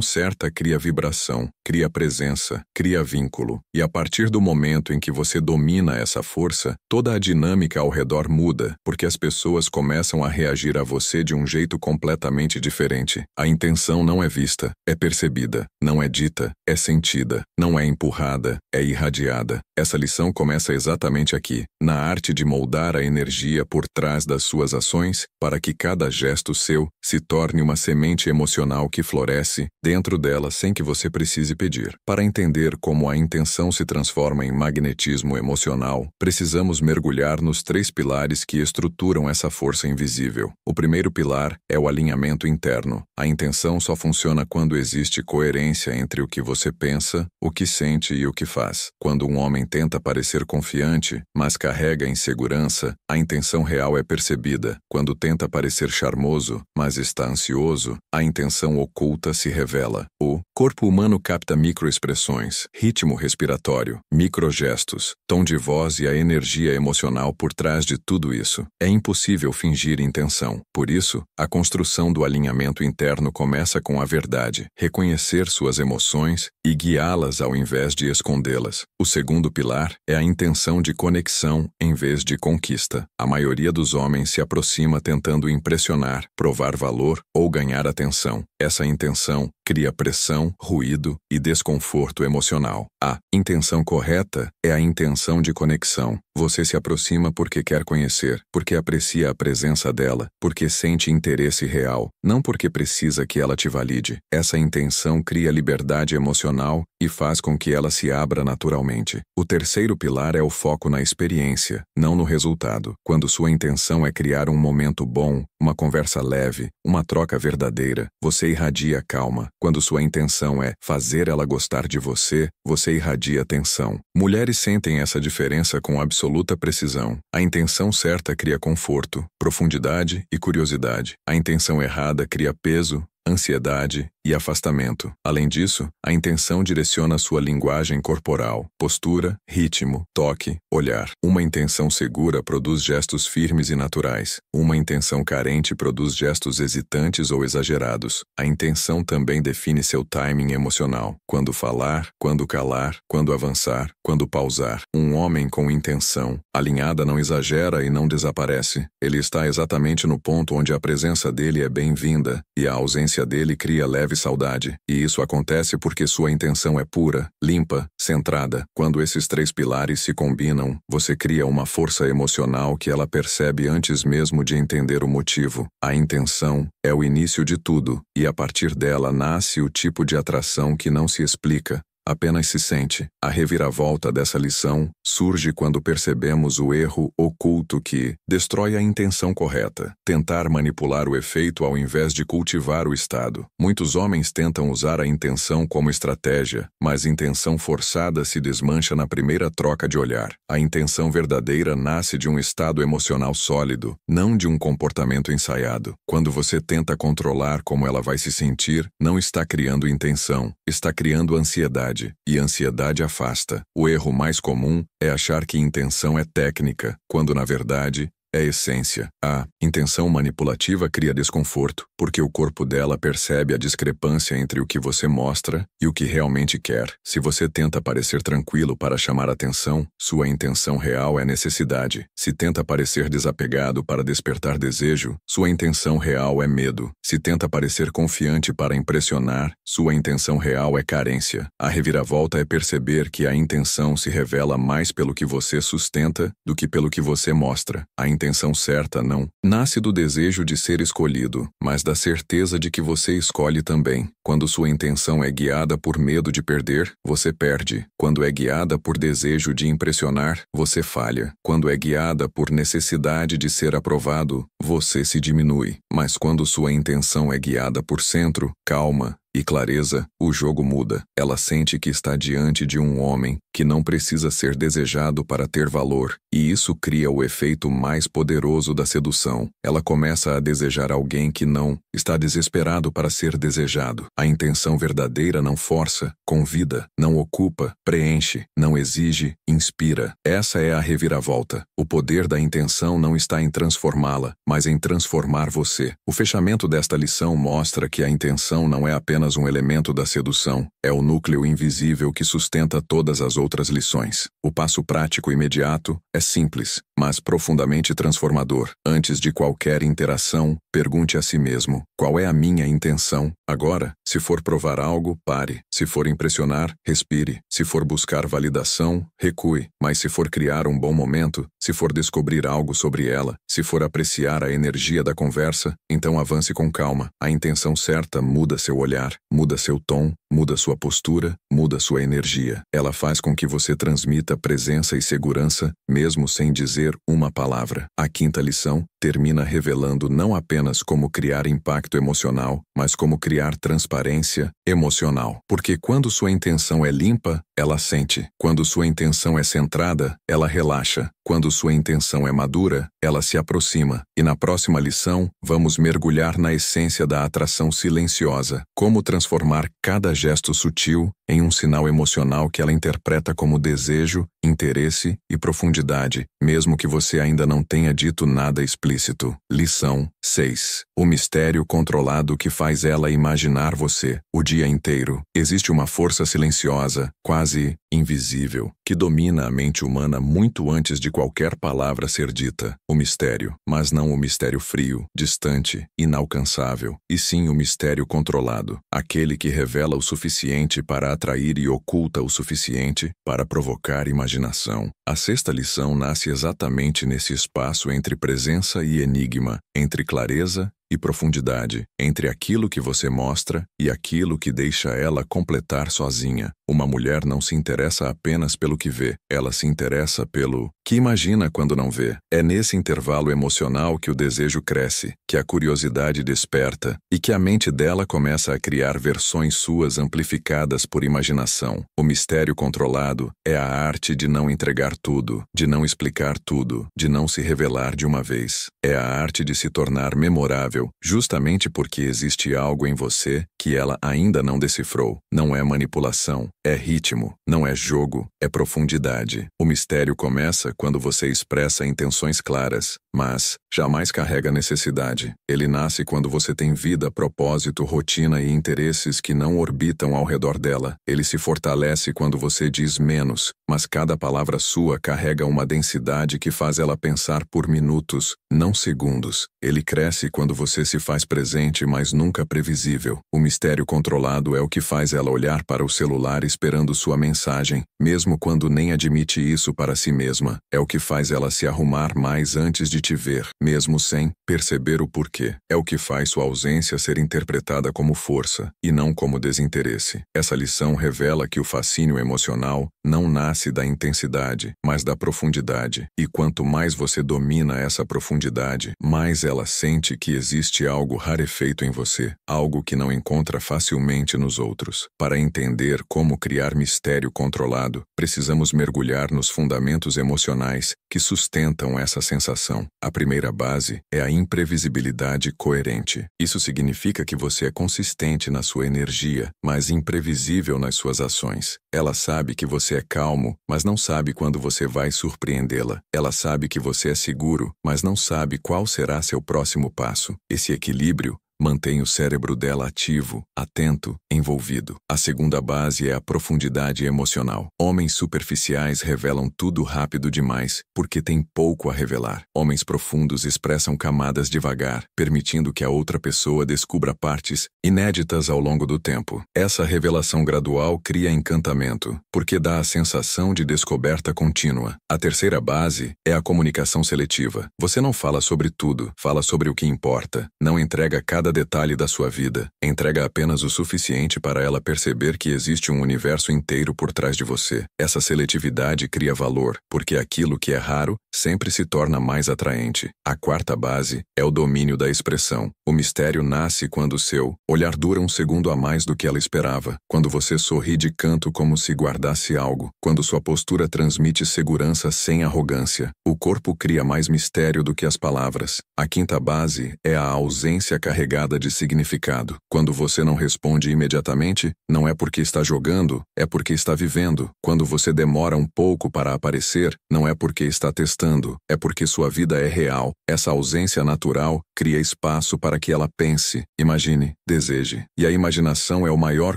certa cria vibração, cria presença, cria vínculo, e a partir do momento em que você domina essa força, toda a dinâmica ao redor muda, porque as pessoas começam a reagir a você de um jeito completamente diferente. A intenção não é vista, é percebida, não é dita, é sentida, não é empurrada, é irradiada. Essa lição começa exatamente aqui, na arte de moldar a energia por trás das suas ações, para que cada gesto seu se torne uma semente emocional que floresce dentro dela sem que você precise pedir. Para entender como a intenção se transforma em magnetismo emocional, precisamos mergulhar nos 3 pilares que estruturam essa força invisível. O primeiro pilar é o alinhamento interno. A intenção só funciona quando existe coerência entre o que você pensa, o que sente e o que faz. Quando um homem tenta parecer confiante, mas carrega insegurança, a intenção real é percebida. Quando tenta parecer charmoso, mas está ansioso, a intenção oculta se revela. O corpo humano capta microexpressões, ritmo respiratório, microgestos, tom de voz e a energia emocional por trás de tudo isso. É impossível fingir intenção. Por isso, a construção do alinhamento interno começa com a verdade, reconhecer suas emoções e guiá-las ao invés de escondê-las. O segundo pilar é a intenção de conexão em vez de conquista. A maioria dos homens se aproxima tentando impressionar, provar valor ou ganhar atenção. Essa intenção cria pressão, ruído e desconforto emocional. A intenção correta é a intenção de conexão. Você se aproxima porque quer conhecer, porque aprecia a presença dela, porque sente interesse real, não porque precisa que ela te valide. Essa intenção cria liberdade emocional e faz com que ela se abra naturalmente. O terceiro pilar é o foco na experiência, não no resultado. Quando sua intenção é criar um momento bom, uma conversa leve, uma troca verdadeira, você irradia calma. Quando sua intenção é fazer ela gostar de você, você irradia tensão. Mulheres sentem essa diferença com absoluta precisão. A intenção certa cria conforto, profundidade e curiosidade. A intenção errada cria peso, ansiedade e afastamento. Além disso, a intenção direciona sua linguagem corporal, postura, ritmo, toque, olhar. Uma intenção segura produz gestos firmes e naturais. Uma intenção carente produz gestos hesitantes ou exagerados. A intenção também define seu timing emocional. Quando falar, quando calar, quando avançar, quando pausar. Um homem com intenção alinhada não exagera e não desaparece. Ele está exatamente no ponto onde a presença dele é bem-vinda e a ausência dele cria leve saudade. E isso acontece porque sua intenção é pura, limpa, centrada. Quando esses 3 pilares se combinam, você cria uma força emocional que ela percebe antes mesmo de entender o motivo. A intenção é o início de tudo, e a partir dela nasce o tipo de atração que não se explica, apenas se sente. A reviravolta dessa lição surge quando percebemos o erro oculto que destrói a intenção correta. Tentar manipular o efeito ao invés de cultivar o estado. Muitos homens tentam usar a intenção como estratégia, mas intenção forçada se desmancha na primeira troca de olhar. A intenção verdadeira nasce de um estado emocional sólido, não de um comportamento ensaiado. Quando você tenta controlar como ela vai se sentir, não está criando intenção, está criando ansiedade. E ansiedade afasta. O erro mais comum é achar que intenção é técnica, quando na verdade, é essência. A intenção manipulativa cria desconforto, porque o corpo dela percebe a discrepância entre o que você mostra e o que realmente quer. Se você tenta parecer tranquilo para chamar atenção, sua intenção real é necessidade. Se tenta parecer desapegado para despertar desejo, sua intenção real é medo. Se tenta parecer confiante para impressionar, sua intenção real é carência. A reviravolta é perceber que a intenção se revela mais pelo que você sustenta do que pelo que você mostra. A intenção certa não nasce do desejo de ser escolhido, mas da certeza de que você escolhe também. Quando sua intenção é guiada por medo de perder, você perde. Quando é guiada por desejo de impressionar, você falha. Quando é guiada por necessidade de ser aprovado, você se diminui. Mas quando sua intenção é guiada por centro, calma e clareza, o jogo muda. Ela sente que está diante de um homem que não precisa ser desejado para ter valor, e isso cria o efeito mais poderoso da sedução. Ela começa a desejar alguém que não está desesperado para ser desejado. A intenção verdadeira não força, convida, não ocupa, preenche, não exige, inspira. Essa é a reviravolta. O poder da intenção não está em transformá-la, mas em transformar você. O fechamento desta lição mostra que a intenção não é apenas um elemento da sedução, é o núcleo invisível que sustenta todas as outras lições. O passo prático imediato é simples, mas profundamente transformador. Antes de qualquer interação, pergunte a si mesmo: qual é a minha intenção? Agora, se for provar algo, pare. Se for impressionar, respire. Se for buscar validação, recue. Mas se for criar um bom momento, se for descobrir algo sobre ela, se for apreciar a energia da conversa, então avance com calma. A intenção certa muda seu olhar, muda seu tom, muda sua postura, muda sua energia. Ela faz com que você transmita presença e segurança, mesmo sem dizer uma palavra. A quinta lição termina revelando não apenas como criar impacto emocional, mas como criar transparência emocional. Porque quando sua intenção é limpa, ela sente. Quando sua intenção é centrada, ela relaxa. Quando sua intenção é madura, ela se aproxima. E na próxima lição, vamos mergulhar na essência da atração silenciosa. Como transformar cada gesto sutil em um sinal emocional que ela interpreta como desejo, interesse e profundidade, mesmo que você ainda não tenha dito nada explícito. Lição 6. O mistério controlado que faz ela imaginar você o dia inteiro. Existe uma força silenciosa, quase invisível, que domina a mente humana muito antes de qualquer palavra ser dita. O mistério, mas não o mistério frio, distante, inalcançável, e sim o mistério controlado, aquele que revela o suficiente para atrair e oculta o suficiente para provocar imaginação. A sexta lição nasce exatamente nesse espaço entre presença e enigma, entre clareza e profundidade, entre aquilo que você mostra e aquilo que deixa ela completar sozinha. Uma mulher não se interessa apenas pelo que vê, ela se interessa pelo que imagina quando não vê. É nesse intervalo emocional que o desejo cresce, que a curiosidade desperta e que a mente dela começa a criar versões suas amplificadas por imaginação. O mistério controlado é a arte de não entregar tudo, de não explicar tudo, de não se revelar de uma vez. É a arte de se tornar memorável, justamente porque existe algo em você que ela ainda não decifrou. Não é manipulação, é ritmo, não é jogo, é profundidade. O mistério começa quando você expressa intenções claras, mas jamais carrega necessidade. Ele nasce quando você tem vida, propósito, rotina e interesses que não orbitam ao redor dela. Ele se fortalece quando você diz menos, mas cada palavra sua carrega uma densidade que faz ela pensar por minutos, não segundos. Ele cresce quando você se faz presente, mas nunca previsível. O mistério controlado é o que faz ela olhar para o celular esperando sua mensagem, mesmo quando nem admite isso para si mesma. É o que faz ela se arrumar mais antes de te ver, mesmo sem perceber o porquê. É o que faz sua ausência ser interpretada como força, e não como desinteresse. Essa lição revela que o fascínio emocional não nasce da intensidade, mas da profundidade. E quanto mais você domina essa profundidade, mais ela sente que existe algo rarefeito em você, algo que não encontra encontra facilmente nos outros. Para entender como criar mistério controlado, precisamos mergulhar nos fundamentos emocionais que sustentam essa sensação. A primeira base é a imprevisibilidade coerente. Isso significa que você é consistente na sua energia, mas imprevisível nas suas ações. Ela sabe que você é calmo, mas não sabe quando você vai surpreendê-la. Ela sabe que você é seguro, mas não sabe qual será seu próximo passo. Esse equilíbrio mantém o cérebro dela ativo, atento, envolvido. A segunda base é a profundidade emocional. Homens superficiais revelam tudo rápido demais, porque têm pouco a revelar. Homens profundos expressam camadas devagar, permitindo que a outra pessoa descubra partes inéditas ao longo do tempo. Essa revelação gradual cria encantamento, porque dá a sensação de descoberta contínua. A terceira base é a comunicação seletiva. Você não fala sobre tudo, fala sobre o que importa. Não entrega cada detalhe da sua vida. Entrega apenas o suficiente para ela perceber que existe um universo inteiro por trás de você. Essa seletividade cria valor, porque aquilo que é raro sempre se torna mais atraente. A quarta base é o domínio da expressão. O mistério nasce quando o seu olhar dura um segundo a mais do que ela esperava, quando você sorri de canto como se guardasse algo, quando sua postura transmite segurança sem arrogância. O corpo cria mais mistério do que as palavras. A quinta base é a ausência carregada de significado. Quando você não responde imediatamente, não é porque está jogando, é porque está vivendo. Quando você demora um pouco para aparecer, não é porque está testando, é porque sua vida é real. Essa ausência natural cria espaço para que ela pense, imagine, deseje. E a imaginação é o maior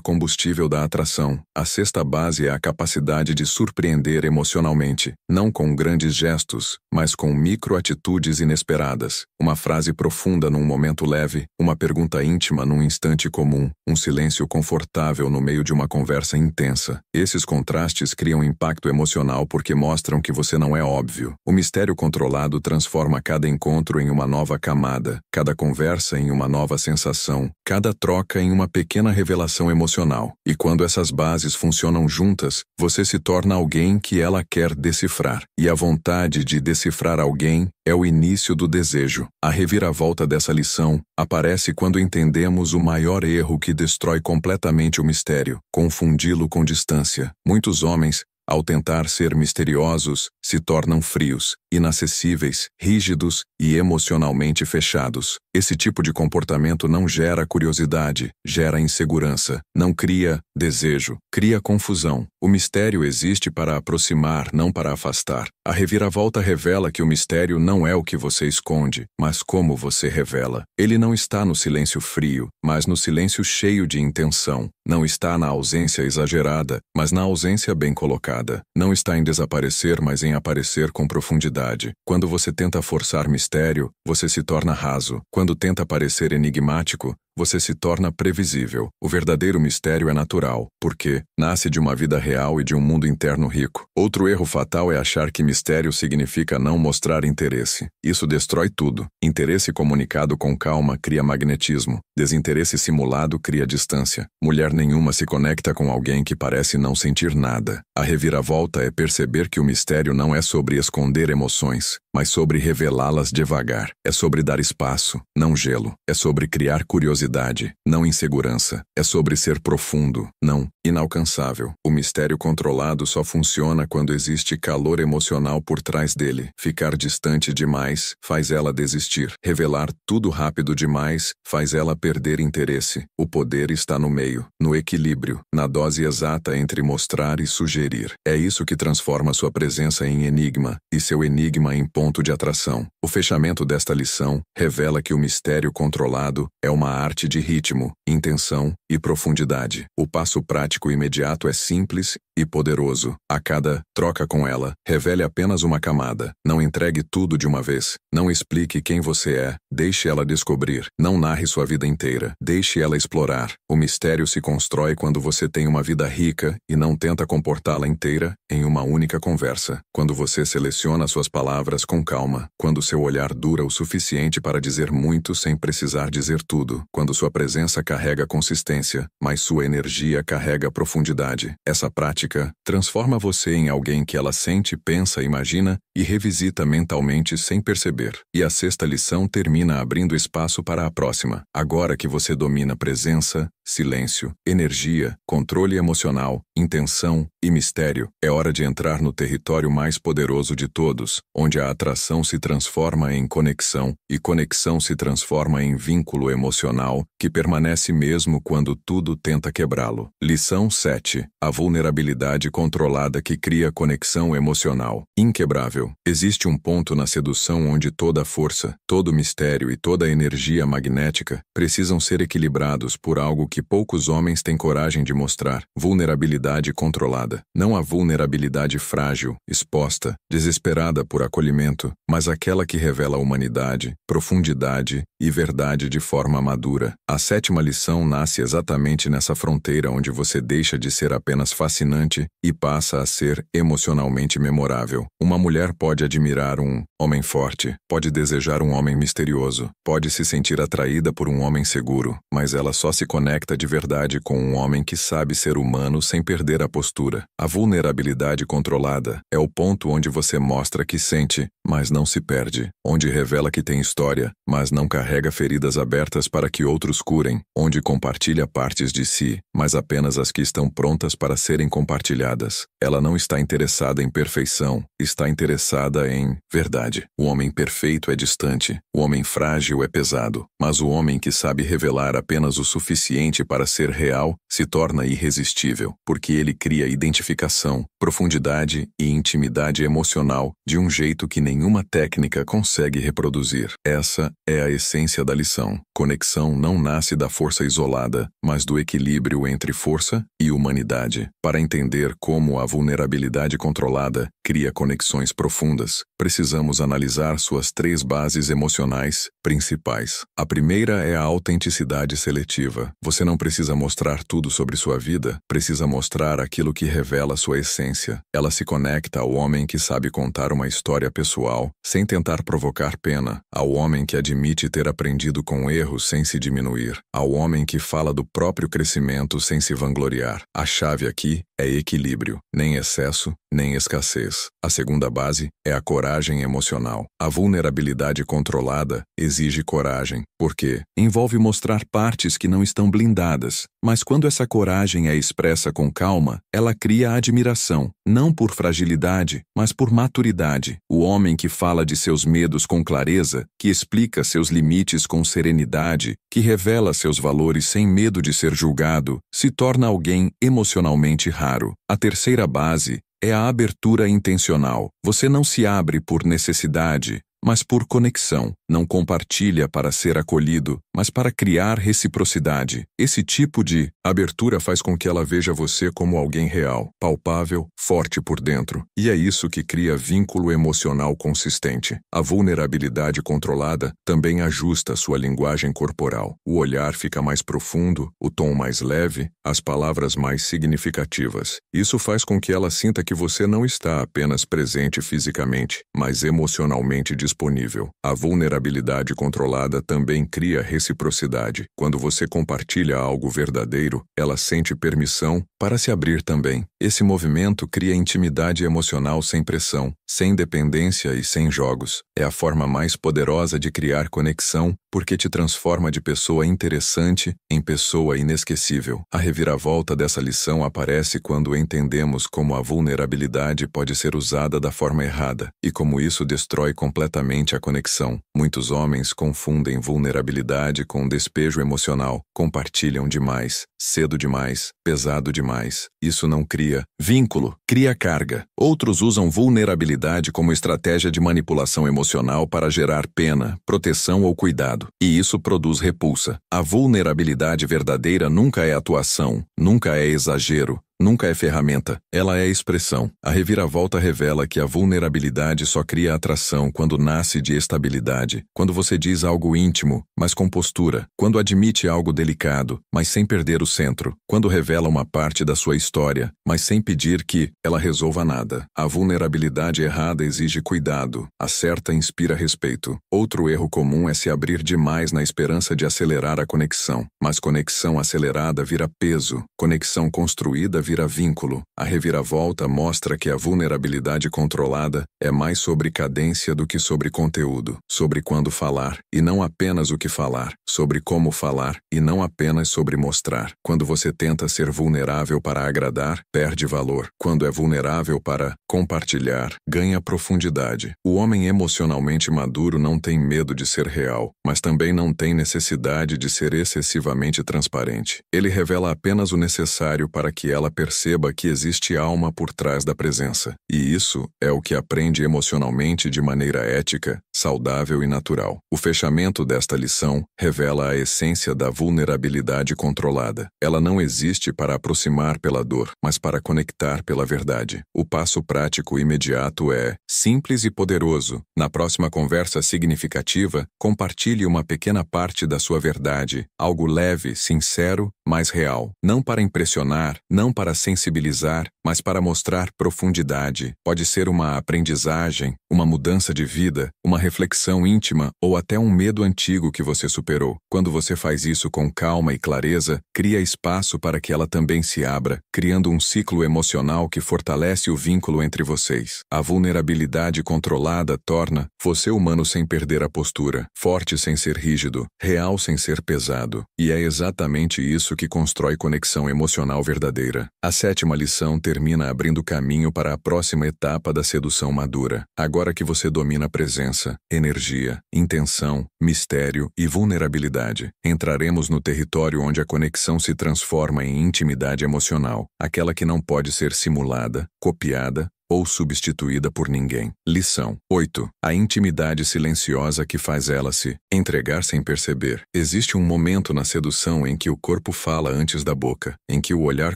combustível da atração. A sexta base é a capacidade de surpreender emocionalmente, não com grandes gestos, mas com micro-atitudes inesperadas. Uma frase profunda num momento leve, uma pergunta íntima num instante comum, um silêncio confortável no meio de uma conversa intensa. Esses contrastes criam impacto emocional porque mostram que você não é óbvio. O mistério controlado transforma cada encontro em uma nova camada, cada conversa em uma nova sensação, cada troca em uma pequena revelação emocional. E quando essas bases funcionam juntas, você se torna alguém que ela quer decifrar. E a vontade de decifrar alguém é o início do desejo. A reviravolta dessa lição aparece quando entendemos o maior erro que destrói completamente o mistério: confundi-lo com distância. Muitos homens, ao tentar ser misteriosos, se tornam frios, inacessíveis, rígidos e emocionalmente fechados. Esse tipo de comportamento não gera curiosidade, gera insegurança, não cria desejo, cria confusão. O mistério existe para aproximar, não para afastar. A reviravolta revela que o mistério não é o que você esconde, mas como você revela. Ele não está no silêncio frio, mas no silêncio cheio de intenção. Não está na ausência exagerada, mas na ausência bem colocada. Não está em desaparecer, mas em aparecer com profundidade. Quando você tenta forçar mistério, você se torna raso. Quando tenta parecer enigmático, você se torna previsível. O verdadeiro mistério é natural, porque nasce de uma vida real e de um mundo interno rico. Outro erro fatal é achar que mistério significa não mostrar interesse. Isso destrói tudo. Interesse comunicado com calma cria magnetismo. Desinteresse simulado cria distância. Mulher nenhuma se conecta com alguém que parece não sentir nada. A reviravolta é perceber que o mistério não é sobre esconder emoções, mas sobre revelá-las devagar. É sobre dar espaço, não gelo. É sobre criar curiosidade, não insegurança. É sobre ser profundo, não inalcançável. O mistério controlado só funciona quando existe calor emocional por trás dele. Ficar distante demais faz ela desistir. Revelar tudo rápido demais faz ela perder interesse. O poder está no meio, no equilíbrio, na dose exata entre mostrar e sugerir. É isso que transforma sua presença em enigma e seu enigma em ponto de atração. O fechamento desta lição revela que o mistério controlado é uma arte de ritmo, intenção e profundidade. O passo prático imediato é simples e poderoso. A cada troca com ela, revele apenas uma camada. Não entregue tudo de uma vez. Não explique quem você é. Deixe ela descobrir. Não narre sua vida inteira. Deixe ela explorar. O mistério se constrói quando você tem uma vida rica e não tenta comportá-la inteira em uma única conversa. Quando você seleciona suas palavras com calma. Quando seu olhar dura o suficiente para dizer muito sem precisar dizer tudo. Quando sua presença carrega consistência, mas sua energia carrega profundidade. Essa prática transforma você em alguém que ela sente, pensa, imagina e revisita mentalmente sem perceber. E a sexta lição termina abrindo espaço para a próxima. Agora que você domina presença, silêncio, energia, controle emocional, intenção e mistério. É hora de entrar no território mais poderoso de todos, onde a atração se transforma em conexão e conexão se transforma em vínculo emocional que permanece mesmo quando tudo tenta quebrá-lo. Lição 7. A vulnerabilidade controlada que cria conexão emocional. Inquebrável. Existe um ponto na sedução onde toda a força, todo o mistério e toda a energia magnética precisam ser equilibrados por algo que poucos homens têm coragem de mostrar: vulnerabilidade controlada. Não a vulnerabilidade frágil, exposta, desesperada por acolhimento, mas aquela que revela humanidade, profundidade e verdade de forma madura. A 7ª lição nasce exatamente nessa fronteira onde você deixa de ser apenas fascinante e passa a ser emocionalmente memorável. Uma mulher pode admirar um homem forte, pode desejar um homem misterioso, pode se sentir atraída por um homem seguro, mas ela só se conecta de verdade com um homem que sabe ser humano sem perder a postura. A vulnerabilidade controlada é o ponto onde você mostra que sente, mas não se perde, onde revela que tem história, mas não carrega feridas abertas para que outros curem, onde compartilha partes de si, mas apenas as que estão prontas para serem compartilhadas. Ela não está interessada em perfeição, está interessada em verdade. O homem perfeito é distante, o homem frágil é pesado, mas o homem que sabe revelar apenas o suficiente para ser real se torna irresistível, porque ele cria identificação, profundidade e intimidade emocional de um jeito que nenhuma técnica consegue reproduzir. Essa é a essência da lição. Conexão não nasce da força isolada, mas do equilíbrio entre força e humanidade. Para entender como a vulnerabilidade controlada cria conexões profundas, precisamos analisar suas 3 bases emocionais principais. A primeira é a autenticidade seletiva. Você não precisa mostrar tudo sobre sua vida, precisa mostrar aquilo que revela sua essência. Ela se conecta ao homem que sabe contar uma história pessoal, sem tentar provocar pena, ao homem que admite ter aprendido com erros sem se diminuir, ao homem que fala do próprio crescimento sem se vangloriar. A chave aqui é equilíbrio, nem excesso, nem escassez. A segunda base é a coragem emocional. A vulnerabilidade controlada exige coragem, porque envolve mostrar partes que não estão blindadas, mas quando essa coragem é expressa com calma, ela cria admiração, não por fragilidade, mas por maturidade. O homem que fala de seus medos com clareza, que explica seus limites com serenidade, que revela seus valores sem medo de ser julgado, se torna alguém emocionalmente raro. A terceira base é a abertura intencional. Você não se abre por necessidade, mas por conexão. Não compartilha para ser acolhido, mas para criar reciprocidade. Esse tipo de abertura faz com que ela veja você como alguém real, palpável, forte por dentro. E é isso que cria vínculo emocional consistente. A vulnerabilidade controlada também ajusta sua linguagem corporal. O olhar fica mais profundo, o tom mais leve, as palavras mais significativas. Isso faz com que ela sinta que você não está apenas presente fisicamente, mas emocionalmente disponível. A vulnerabilidade controlada também cria reciprocidade. Quando você compartilha algo verdadeiro, ela sente permissão para se abrir também. Esse movimento cria intimidade emocional sem pressão, sem dependência e sem jogos. É a forma mais poderosa de criar conexão, porque te transforma de pessoa interessante em pessoa inesquecível. A reviravolta dessa lição aparece quando entendemos como a vulnerabilidade pode ser usada da forma errada, e como isso destrói completamente a conexão. Muitos homens confundem vulnerabilidade com despejo emocional, compartilham demais, cedo demais, pesado demais. Isso não cria vínculo, cria carga. Outros usam vulnerabilidade como estratégia de manipulação emocional para gerar pena, proteção ou cuidado, e isso produz repulsa. A vulnerabilidade verdadeira nunca é atuação, nunca é exagero, nunca é ferramenta, ela é expressão. A reviravolta revela que a vulnerabilidade só cria atração quando nasce de estabilidade, quando você diz algo íntimo, mas com postura, quando admite algo delicado, mas sem perder o centro, quando revela uma parte da sua história, mas sem pedir que ela resolva nada. A vulnerabilidade errada exige cuidado, a certa inspira respeito. Outro erro comum é se abrir demais na esperança de acelerar a conexão, mas conexão acelerada vira peso, conexão construída vira vira vínculo. A reviravolta mostra que a vulnerabilidade controlada é mais sobre cadência do que sobre conteúdo, sobre quando falar, e não apenas o que falar, sobre como falar, e não apenas sobre mostrar. Quando você tenta ser vulnerável para agradar, perde valor. Quando é vulnerável para compartilhar, ganha profundidade. O homem emocionalmente maduro não tem medo de ser real, mas também não tem necessidade de ser excessivamente transparente. Ele revela apenas o necessário para que ela perceba que existe alma por trás da presença. E isso é o que aprende emocionalmente de maneira ética, saudável e natural. O fechamento desta lição revela a essência da vulnerabilidade controlada. Ela não existe para aproximar pela dor, mas para conectar pela verdade. O passo prático imediato é simples e poderoso. Na próxima conversa significativa, compartilhe uma pequena parte da sua verdade, algo leve, sincero, mas real. Não para impressionar, não para sensibilizar, mas para mostrar profundidade. Pode ser uma aprendizagem, uma mudança de vida, uma reflexão íntima ou até um medo antigo que você superou. Quando você faz isso com calma e clareza, cria espaço para que ela também se abra, criando um ciclo emocional que fortalece o vínculo entre vocês. A vulnerabilidade controlada torna você humano sem perder a postura, forte sem ser rígido, real sem ser pesado. E é exatamente isso que constrói conexão emocional verdadeira. A sétima lição termina abrindo caminho para a próxima etapa da sedução madura. Agora que você domina a presença, energia, intenção, mistério e vulnerabilidade, entraremos no território onde a conexão se transforma em intimidade emocional, aquela que não pode ser simulada, copiada ou substituída por ninguém. Lição 8. A intimidade silenciosa que faz ela se entregar sem perceber. Existe um momento na sedução em que o corpo fala antes da boca, em que o olhar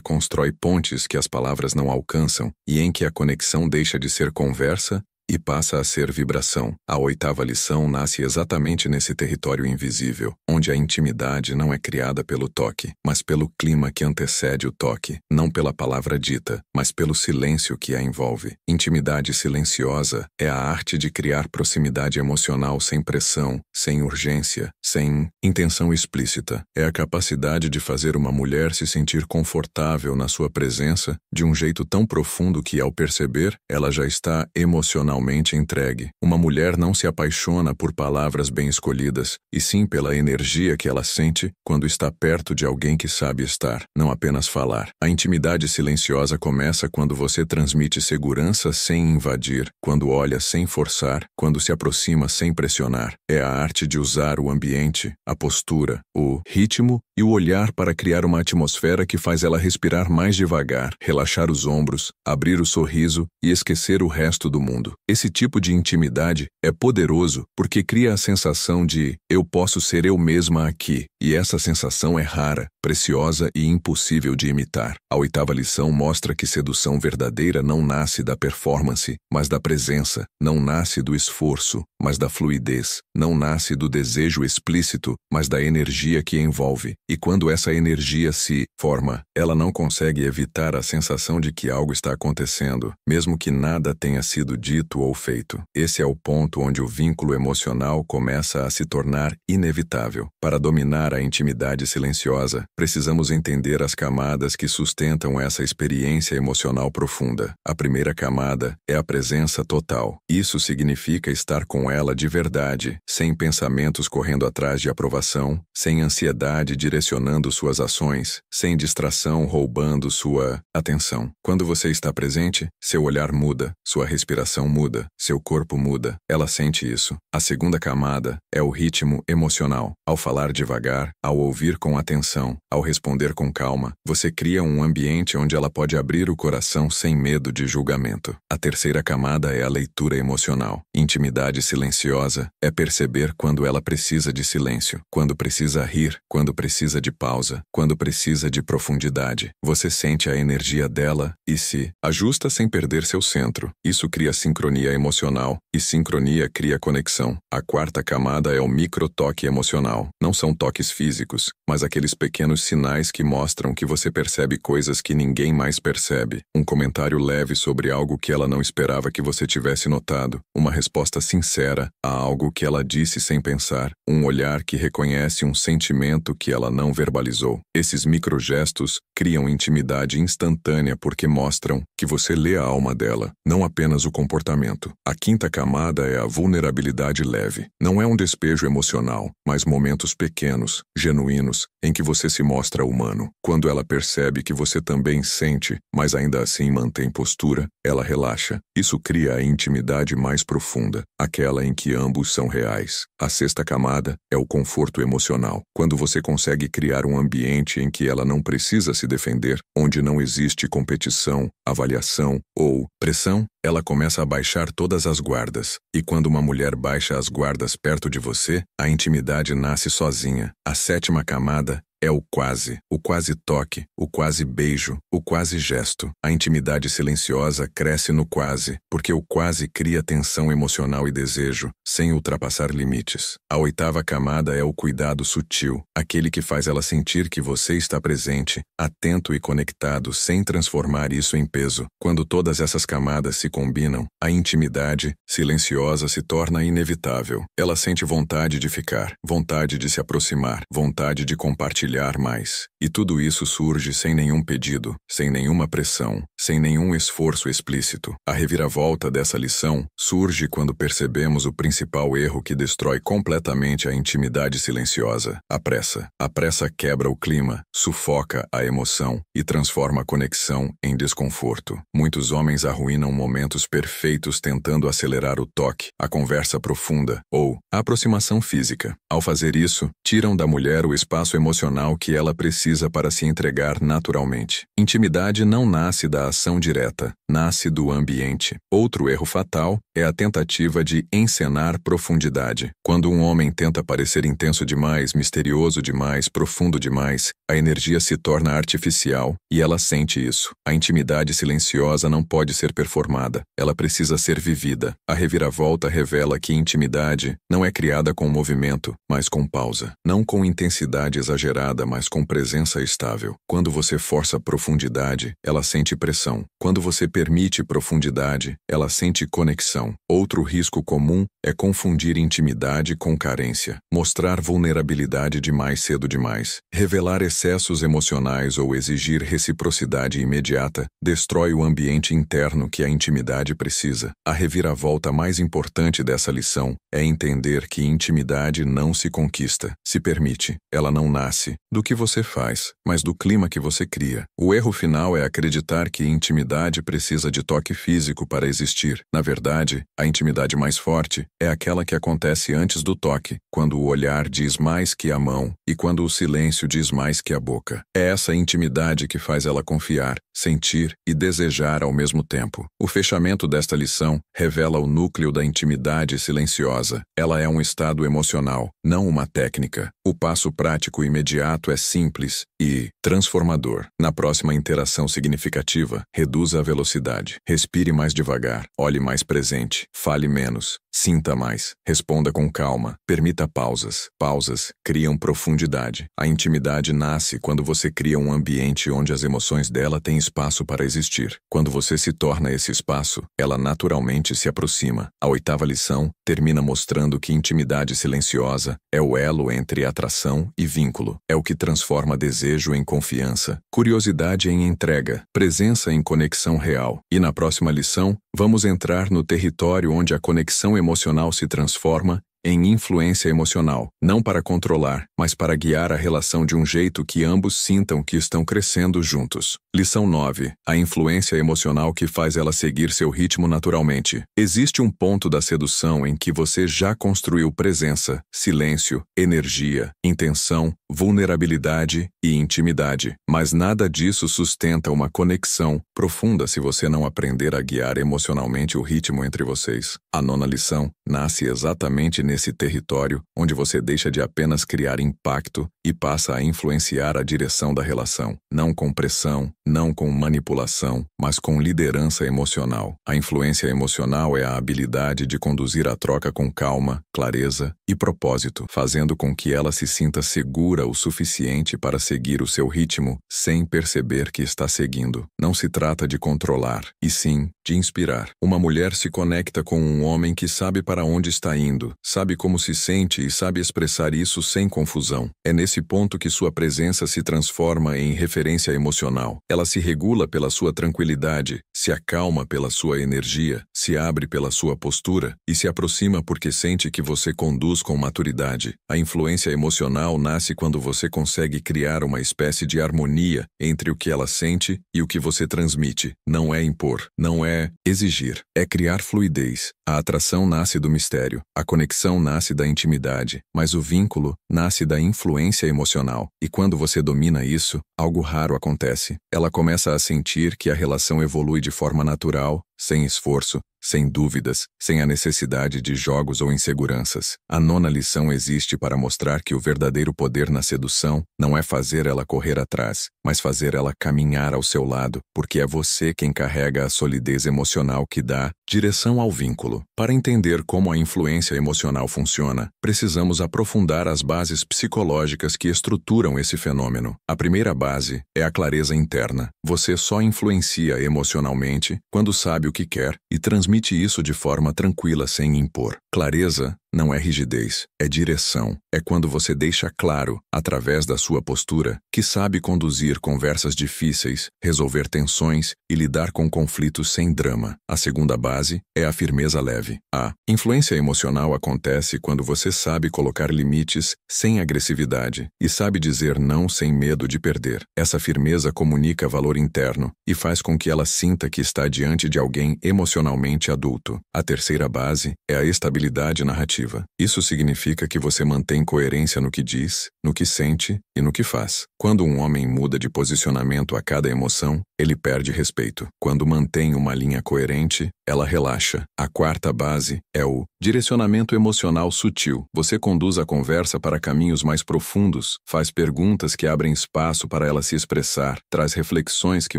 constrói pontes que as palavras não alcançam e em que a conexão deixa de ser conversa e passa a ser vibração. A oitava lição nasce exatamente nesse território invisível, onde a intimidade não é criada pelo toque, mas pelo clima que antecede o toque, não pela palavra dita, mas pelo silêncio que a envolve. Intimidade silenciosa é a arte de criar proximidade emocional sem pressão, sem urgência, sem intenção explícita. É a capacidade de fazer uma mulher se sentir confortável na sua presença de um jeito tão profundo que, ao perceber, ela já está emocionalmente entregue. Uma mulher não se apaixona por palavras bem escolhidas, e sim pela energia que ela sente quando está perto de alguém que sabe estar, não apenas falar. A intimidade silenciosa começa quando você transmite segurança sem invadir, quando olha sem forçar, quando se aproxima sem pressionar. É a arte de usar o ambiente, a postura, o ritmo e o olhar para criar uma atmosfera que faz ela respirar mais devagar, relaxar os ombros, abrir o sorriso e esquecer o resto do mundo. Esse tipo de intimidade é poderoso porque cria a sensação de eu posso ser eu mesma aqui, e essa sensação é rara, preciosa e impossível de imitar. A oitava lição mostra que sedução verdadeira não nasce da performance, mas da presença, não nasce do esforço, mas da fluidez, não nasce do desejo explícito, mas da energia que envolve. E quando essa energia se forma, ela não consegue evitar a sensação de que algo está acontecendo, mesmo que nada tenha sido dito ou feito. Esse é o ponto onde o vínculo emocional começa a se tornar inevitável. Para dominar a intimidade silenciosa, precisamos entender as camadas que sustentam essa experiência emocional profunda. A primeira camada é a presença total. Isso significa estar com ela de verdade, sem pensamentos correndo atrás de aprovação, sem ansiedade direcionando suas ações, sem distração roubando sua atenção. Quando você está presente, seu olhar muda, sua respiração muda, seu corpo muda. Ela sente isso. A segunda camada é o ritmo emocional. Ao falar devagar, ao ouvir com atenção, ao responder com calma, você cria um ambiente onde ela pode abrir o coração sem medo de julgamento. A terceira camada é a leitura emocional. Intimidade silenciosa é perceber quando ela precisa de silêncio, quando precisa rir, quando precisa de pausa, quando precisa de profundidade. Você sente a energia dela e se ajusta sem perder seu centro. Isso cria sincronia emocional, e sincronia cria conexão. A quarta camada é o microtoque emocional. Não são toques físicos, mas aqueles pequenos sinais que mostram que você percebe coisas que ninguém mais percebe. Um comentário leve sobre algo que ela não esperava que você tivesse notado. Uma resposta sincera a algo que ela disse sem pensar. Um olhar que reconhece um sentimento que ela não verbalizou. Esses microgestos criam intimidade instantânea porque mostram que você lê a alma dela, não apenas o comportamento. A quinta camada é a vulnerabilidade leve. Não é um despejo emocional, mas momentos pequenos, genuínos, em que você se mostra humano. Quando ela percebe que você também sente, mas ainda assim mantém postura, ela relaxa. Isso cria a intimidade mais profunda, aquela em que ambos são reais. A sexta camada é o conforto emocional. Quando você consegue criar um ambiente em que ela não precisa se defender, onde não existe competição, avaliação ou pressão, ela começa a baixar todas as guardas. E quando uma mulher baixa as guardas perto de você, a intimidade nasce sozinha. A sétima camada é o quase toque, o quase beijo, o quase gesto. A intimidade silenciosa cresce no quase, porque o quase cria tensão emocional e desejo, sem ultrapassar limites. A oitava camada é o cuidado sutil, aquele que faz ela sentir que você está presente, atento e conectado, sem transformar isso em peso. Quando todas essas camadas se combinam, a intimidade silenciosa se torna inevitável. Ela sente vontade de ficar, vontade de se aproximar, vontade de compartilhar mais. E tudo isso surge sem nenhum pedido, sem nenhuma pressão, sem nenhum esforço explícito. A reviravolta dessa lição surge quando percebemos o principal erro que destrói completamente a intimidade silenciosa: a pressa. A pressa quebra o clima, sufoca a emoção e transforma a conexão em desconforto. Muitos homens arruinam momentos perfeitos tentando acelerar o toque, a conversa profunda ou a aproximação física. Ao fazer isso, tiram da mulher o espaço emocional que ela precisa para se entregar naturalmente. Intimidade não nasce da ação direta, nasce do ambiente. Outro erro fatal é a tentativa de encenar profundidade. Quando um homem tenta parecer intenso demais, misterioso demais, profundo demais, a energia se torna artificial e ela sente isso. A intimidade silenciosa não pode ser performada, ela precisa ser vivida. A reviravolta revela que intimidade não é criada com movimento, mas com pausa. Não com intensidade exagerada, mas com presença estável. Quando você força profundidade, ela sente pressão. Quando você permite profundidade, ela sente conexão. Outro risco comum é confundir intimidade com carência. Mostrar vulnerabilidade demais cedo demais. Revelar excessos emocionais ou exigir reciprocidade imediata destrói o ambiente interno que a intimidade precisa. A reviravolta mais importante dessa lição é entender que intimidade não se conquista, se permite. Ela não nasce do que você faz, mas do clima que você cria. O erro final é acreditar que intimidade precisa de toque físico para existir. Na verdade, a intimidade mais forte é aquela que acontece antes do toque, quando o olhar diz mais que a mão e quando o silêncio diz mais que a boca. É essa intimidade que faz ela confiar, sentir e desejar ao mesmo tempo. O fechamento desta lição revela o núcleo da intimidade silenciosa. Ela é um estado emocional, não uma técnica. O passo prático imediato é simples e transformador. Na próxima interação significativa, reduza a velocidade. Respire mais devagar, olhe mais presente, fale menos, sinta mais, responda com calma, permita pausas. Pausas criam profundidade. A intimidade nasce quando você cria um ambiente onde as emoções dela têm espaço para existir. Quando você se torna esse espaço, ela naturalmente se aproxima. A oitava lição termina mostrando que intimidade silenciosa é o elo entre atração e vínculo. É o que transforma desejo em confiança, curiosidade em entrega, presença em conexão real. E na próxima lição, vamos entrar no território onde a conexão emocional se transforma em influência emocional, não para controlar, mas para guiar a relação de um jeito que ambos sintam que estão crescendo juntos. Lição 9. A influência emocional que faz ela seguir seu ritmo naturalmente. Existe um ponto da sedução em que você já construiu presença, silêncio, energia, intenção, vulnerabilidade e intimidade, mas nada disso sustenta uma conexão profunda se você não aprender a guiar emocionalmente o ritmo entre vocês. A nona lição nasce exatamente nesse território onde você deixa de apenas criar impacto e passa a influenciar a direção da relação, não com pressão, não com manipulação, mas com liderança emocional. A influência emocional é a habilidade de conduzir a troca com calma, clareza e propósito, fazendo com que ela se sinta segura o suficiente para seguir o seu ritmo sem perceber que está seguindo. Não se trata de controlar, e sim de inspirar. Uma mulher se conecta com um homem que sabe para onde está indo, sabe como se sente e sabe expressar isso sem confusão. É nesse ponto que sua presença se transforma em referência emocional. Ela se regula pela sua tranquilidade, se acalma pela sua energia, se abre pela sua postura e se aproxima porque sente que você conduz com maturidade. A influência emocional nasce quando você consegue criar uma espécie de harmonia entre o que ela sente e o que você transmite. Não é impor, não é exigir, é criar fluidez. A atração nasce do mistério, a conexão nasce da intimidade, mas o vínculo nasce da influência emocional. E quando você domina isso, algo raro acontece. Ela começa a sentir que a relação evolui de forma natural, sem esforço, sem dúvidas, sem a necessidade de jogos ou inseguranças. A 9ª lição existe para mostrar que o verdadeiro poder na sedução não é fazer ela correr atrás, mas fazer ela caminhar ao seu lado, porque é você quem carrega a solidez emocional que dá direção ao vínculo. Para entender como a influência emocional funciona, precisamos aprofundar as bases psicológicas que estruturam esse fenômeno. A primeira base é a clareza interna. Você só influencia emocionalmente quando sabe o que quer e transmite isso de forma tranquila sem impor. Clareza não é rigidez, é direção. É quando você deixa claro, através da sua postura, que sabe conduzir conversas difíceis, resolver tensões e lidar com conflitos sem drama. A segunda base é a firmeza leve. A influência emocional acontece quando você sabe colocar limites sem agressividade e sabe dizer não sem medo de perder. Essa firmeza comunica valor interno e faz com que ela sinta que está diante de alguém emocionalmente adulto. A terceira base é a estabilidade narrativa. Isso significa que você mantém coerência no que diz, no que sente e no que faz. Quando um homem muda de posicionamento a cada emoção, ele perde respeito. Quando mantém uma linha coerente, ela relaxa. A quarta base é o direcionamento emocional sutil. Você conduz a conversa para caminhos mais profundos, faz perguntas que abrem espaço para ela se expressar, traz reflexões que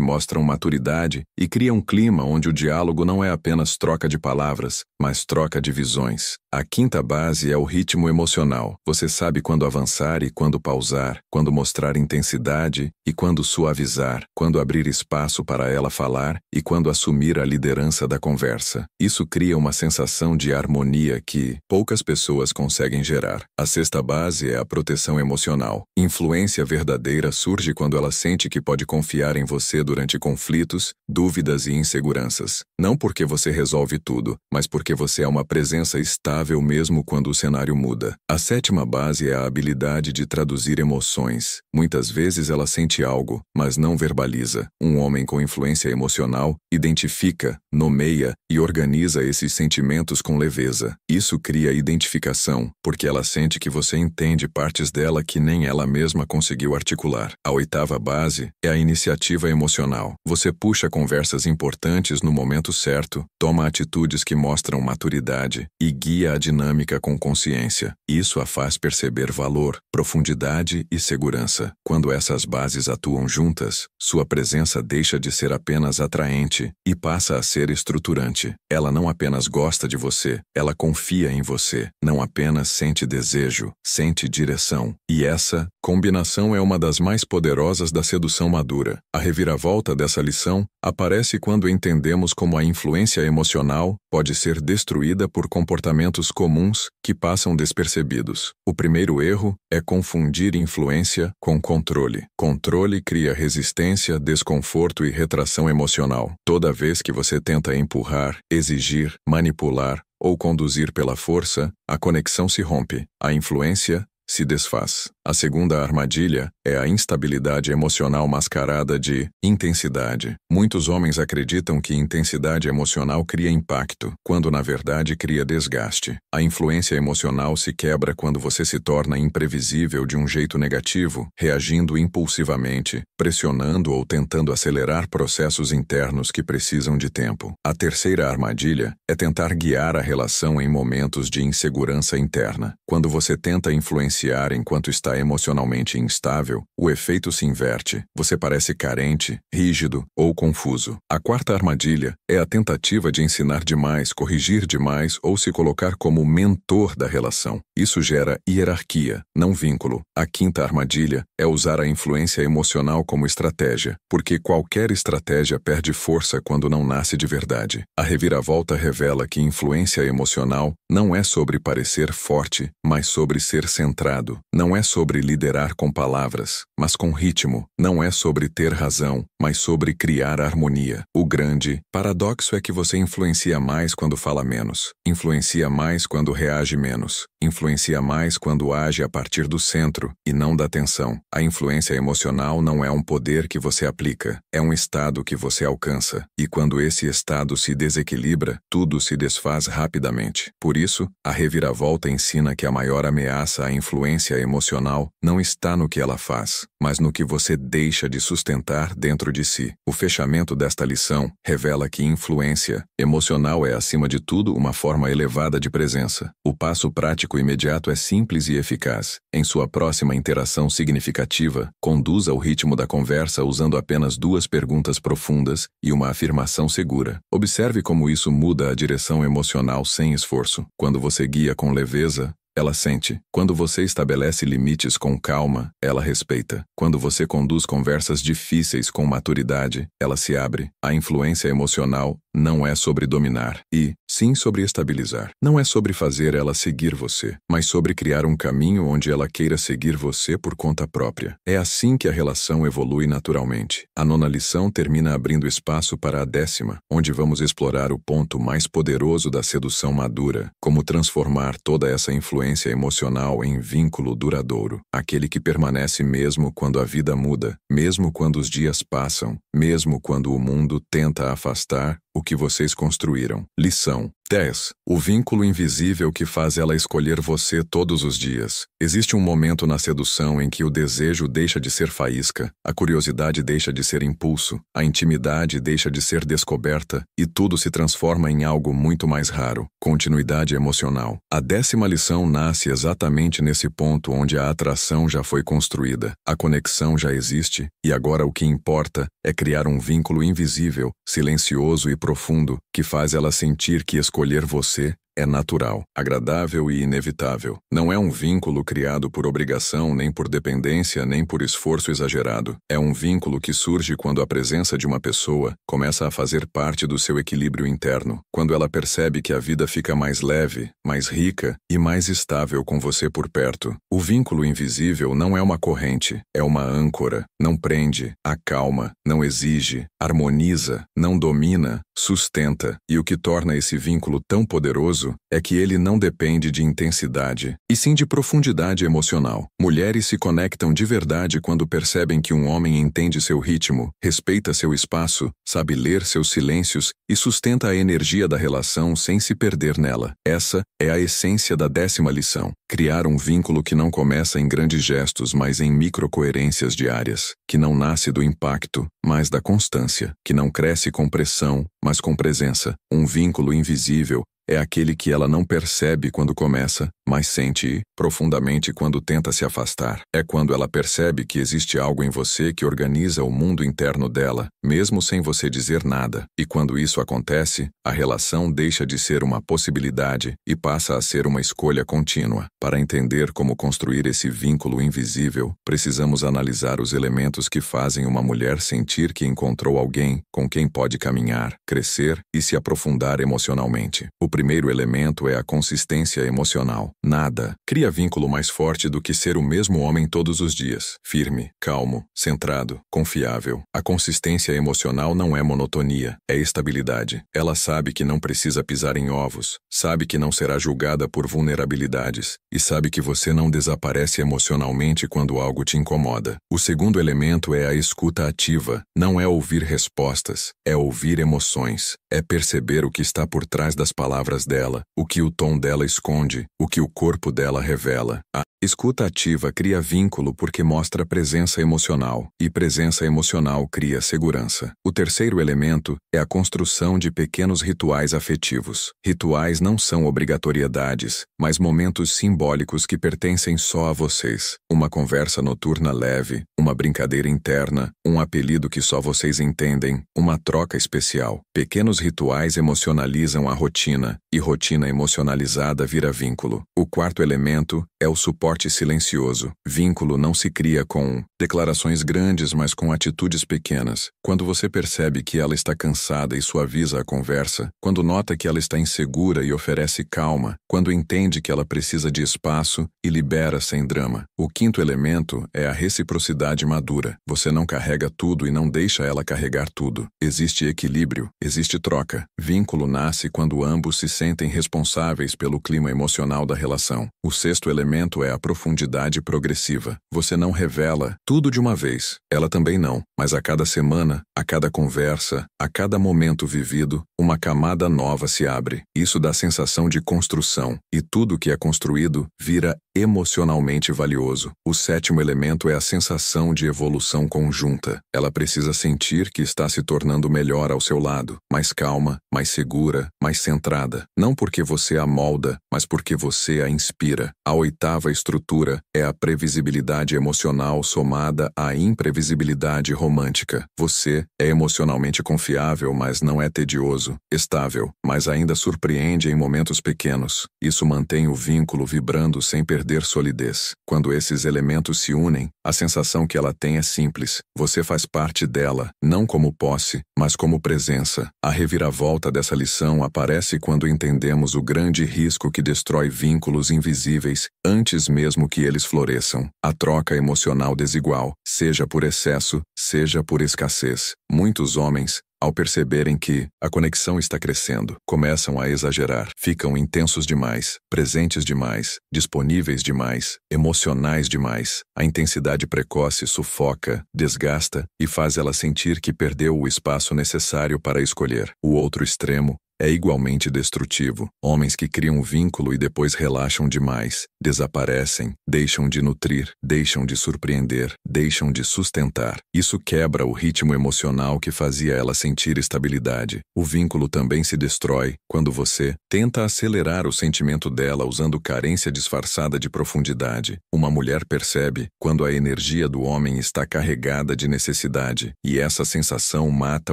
mostram maturidade e cria um clima onde o diálogo não é apenas troca de palavras, mas troca de visões. A quinta base é o ritmo emocional. Você sabe quando avançar e quando pausar, quando mostrar intensidade e quando suavizar, quando abrir espaço para ela falar e quando assumir a liderança da conversa. Isso cria uma sensação de harmonia que poucas pessoas conseguem gerar. A sexta base é a proteção emocional. Influência verdadeira surge quando ela sente que pode confiar em você durante conflitos, dúvidas e inseguranças. Não porque você resolve tudo, mas porque você é uma presença estável mesmo quando o cenário muda. A sétima base é a habilidade de traduzir emoções. Muitas vezes ela sente algo, mas não verbaliza. Um homem com influência emocional identifica, nomeia e organiza esses sentimentos com leveza. Isso cria identificação, porque ela sente que você entende partes dela que nem ela mesma conseguiu articular. A oitava base é a iniciativa emocional. Você puxa conversas importantes no momento certo, toma atitudes que mostram maturidade e guia a dinâmica com consciência. Isso a faz perceber valor, profundidade e segurança. Quando essas bases atuam juntas, sua presença deixa de ser apenas atraente e passa a ser estruturante. Ela não apenas gosta de você, ela confia em você. Não apenas sente desejo, sente direção. E essa combinação é uma das mais poderosas da sedução madura. A reviravolta dessa lição aparece quando entendemos como a influência emocional pode ser destruída por comportamentos comuns que passam despercebidos. O primeiro erro é confundir influência com controle. Controle cria resistência, desconforto e retração emocional. Toda vez que você tenta empurrar, exigir, manipular ou conduzir pela força, a conexão se rompe. A influência se desfaz. A segunda armadilha é a instabilidade emocional mascarada de intensidade. Muitos homens acreditam que intensidade emocional cria impacto, quando na verdade cria desgaste. A influência emocional se quebra quando você se torna imprevisível de um jeito negativo, reagindo impulsivamente, pressionando ou tentando acelerar processos internos que precisam de tempo. A terceira armadilha é tentar guiar a relação em momentos de insegurança interna. Quando você tenta influenciar enquanto está está emocionalmente instável, o efeito se inverte. Você parece carente, rígido ou confuso. A quarta armadilha é a tentativa de ensinar demais, corrigir demais ou se colocar como mentor da relação. Isso gera hierarquia, não vínculo. A quinta armadilha é usar a influência emocional como estratégia, porque qualquer estratégia perde força quando não nasce de verdade. A reviravolta revela que influência emocional não é sobre parecer forte, mas sobre ser centrado. Não é sobre liderar com palavras, mas com ritmo. Não é sobre ter razão, mas sobre criar harmonia. O grande paradoxo é que você influencia mais quando fala menos, influencia mais quando reage menos, influencia mais quando age a partir do centro e não da tensão. A influência emocional não é um poder que você aplica, é um estado que você alcança. E quando esse estado se desequilibra, tudo se desfaz rapidamente. Por isso, a reviravolta ensina que a maior ameaça à influência emocional não está no que ela faz, mas no que você deixa de sustentar dentro de si. O fechamento desta lição revela que influência emocional é, acima de tudo, uma forma elevada de presença. O passo prático imediato é simples e eficaz. Em sua próxima interação significativa, conduza o ritmo da conversa usando apenas 2 perguntas profundas e uma afirmação segura. Observe como isso muda a direção emocional sem esforço. Quando você guia com leveza, ela sente. Quando você estabelece limites com calma, ela respeita. Quando você conduz conversas difíceis com maturidade, ela se abre. A influência emocional não é sobre dominar, e, sim, sobre estabilizar. Não é sobre fazer ela seguir você, mas sobre criar um caminho onde ela queira seguir você por conta própria. É assim que a relação evolui naturalmente. A 9ª lição termina abrindo espaço para a 10ª, onde vamos explorar o ponto mais poderoso da sedução madura, como transformar toda essa influência emocional em vínculo duradouro, aquele que permanece mesmo quando a vida muda, mesmo quando os dias passam, mesmo quando o mundo tenta afastar o que vocês construíram. Lição 10. O vínculo invisível que faz ela escolher você todos os dias. Existe um momento na sedução em que o desejo deixa de ser faísca, a curiosidade deixa de ser impulso, a intimidade deixa de ser descoberta e tudo se transforma em algo muito mais raro, continuidade emocional. A 10ª lição nasce exatamente nesse ponto onde a atração já foi construída, a conexão já existe e agora o que importa é criar um vínculo invisível, silencioso e profundo, que faz ela sentir que escolher você é natural, agradável e inevitável. Não é um vínculo criado por obrigação, nem por dependência, nem por esforço exagerado. É um vínculo que surge quando a presença de uma pessoa começa a fazer parte do seu equilíbrio interno, quando ela percebe que a vida fica mais leve, mais rica e mais estável com você por perto. O vínculo invisível não é uma corrente, é uma âncora. Não prende, acalma, não exige, harmoniza, não domina, sustenta. E o que torna esse vínculo tão poderoso é que ele não depende de intensidade, e sim de profundidade emocional. Mulheres se conectam de verdade quando percebem que um homem entende seu ritmo, respeita seu espaço, sabe ler seus silêncios e sustenta a energia da relação sem se perder nela. Essa é a essência da 10ª lição. Criar um vínculo que não começa em grandes gestos, mas em microcoerências diárias, que não nasce do impacto, mas da constância, que não cresce com pressão, mas com presença. Um vínculo invisível é aquele que ela não percebe quando começa, mas sente profundamente quando tenta se afastar. É quando ela percebe que existe algo em você que organiza o mundo interno dela, mesmo sem você dizer nada. E quando isso acontece, a relação deixa de ser uma possibilidade e passa a ser uma escolha contínua. Para entender como construir esse vínculo invisível, precisamos analisar os elementos que fazem uma mulher sentir que encontrou alguém com quem pode caminhar, crescer e se aprofundar emocionalmente. O primeiro elemento é a consistência emocional. Nada cria vínculo mais forte do que ser o mesmo homem todos os dias. Firme, calmo, centrado, confiável. A consistência emocional não é monotonia, é estabilidade. Ela sabe que não precisa pisar em ovos, sabe que não será julgada por vulnerabilidades e sabe que você não desaparece emocionalmente quando algo te incomoda. O segundo elemento é a escuta ativa. Não é ouvir respostas, é ouvir emoções. É perceber o que está por trás das palavras palavras dela, o que o tom dela esconde, o que o corpo dela revela. A escuta ativa cria vínculo porque mostra presença emocional, e presença emocional cria segurança. O terceiro elemento é a construção de pequenos rituais afetivos. Rituais não são obrigatoriedades, mas momentos simbólicos que pertencem só a vocês. Uma conversa noturna leve, uma brincadeira interna, um apelido que só vocês entendem, uma troca especial. Pequenos rituais emocionalizam a rotina, e rotina emocionalizada vira vínculo. O quarto elemento é o suporte silencioso. Vínculo não se cria com declarações grandes, mas com atitudes pequenas. Quando você percebe que ela está cansada e suaviza a conversa, quando nota que ela está insegura e oferece calma, quando entende que ela precisa de espaço e libera sem drama. O quinto elemento é a reciprocidade madura. Você não carrega tudo e não deixa ela carregar tudo. Existe equilíbrio, existe troca. Vínculo nasce quando ambos se sentem responsáveis pelo clima emocional da relação. O sexto elemento é a profundidade progressiva. Você não revela tudo de uma vez. Ela também não. Mas a cada semana, a cada conversa, a cada momento vivido, uma camada nova se abre. Isso dá sensação de construção. E tudo que é construído vira emocionalmente valioso. O sétimo elemento é a sensação de evolução conjunta. Ela precisa sentir que está se tornando melhor ao seu lado, mais calma, mais segura, mais centrada. Não porque você a molda, mas porque você a inspira. A oitava estrutura é a previsibilidade emocional somada à imprevisibilidade romântica. Você é emocionalmente confiável, mas não é tedioso, estável, mas ainda surpreende em momentos pequenos. Isso mantém o vínculo vibrando sem perder solidez. Quando esses elementos se unem, a sensação que ela tem é simples. Você faz parte dela, não como posse, mas como presença. A reviravolta dessa lição aparece quando entendemos o grande risco que destrói vínculos invisíveis antes mesmo que eles floresçam. A troca emocional desigual, seja por excesso, seja por escassez. Muitos homens, ao perceberem que a conexão está crescendo, começam a exagerar, ficam intensos demais, presentes demais, disponíveis demais, emocionais demais. A intensidade precoce sufoca, desgasta e faz ela sentir que perdeu o espaço necessário para escolher. O outro extremo é igualmente destrutivo. Homens que criam vínculo e depois relaxam demais, desaparecem, deixam de nutrir, deixam de surpreender, deixam de sustentar. Isso quebra o ritmo emocional que fazia ela sentir estabilidade. O vínculo também se destrói quando você tenta acelerar o sentimento dela usando carência disfarçada de profundidade. Uma mulher percebe quando a energia do homem está carregada de necessidade, e essa sensação mata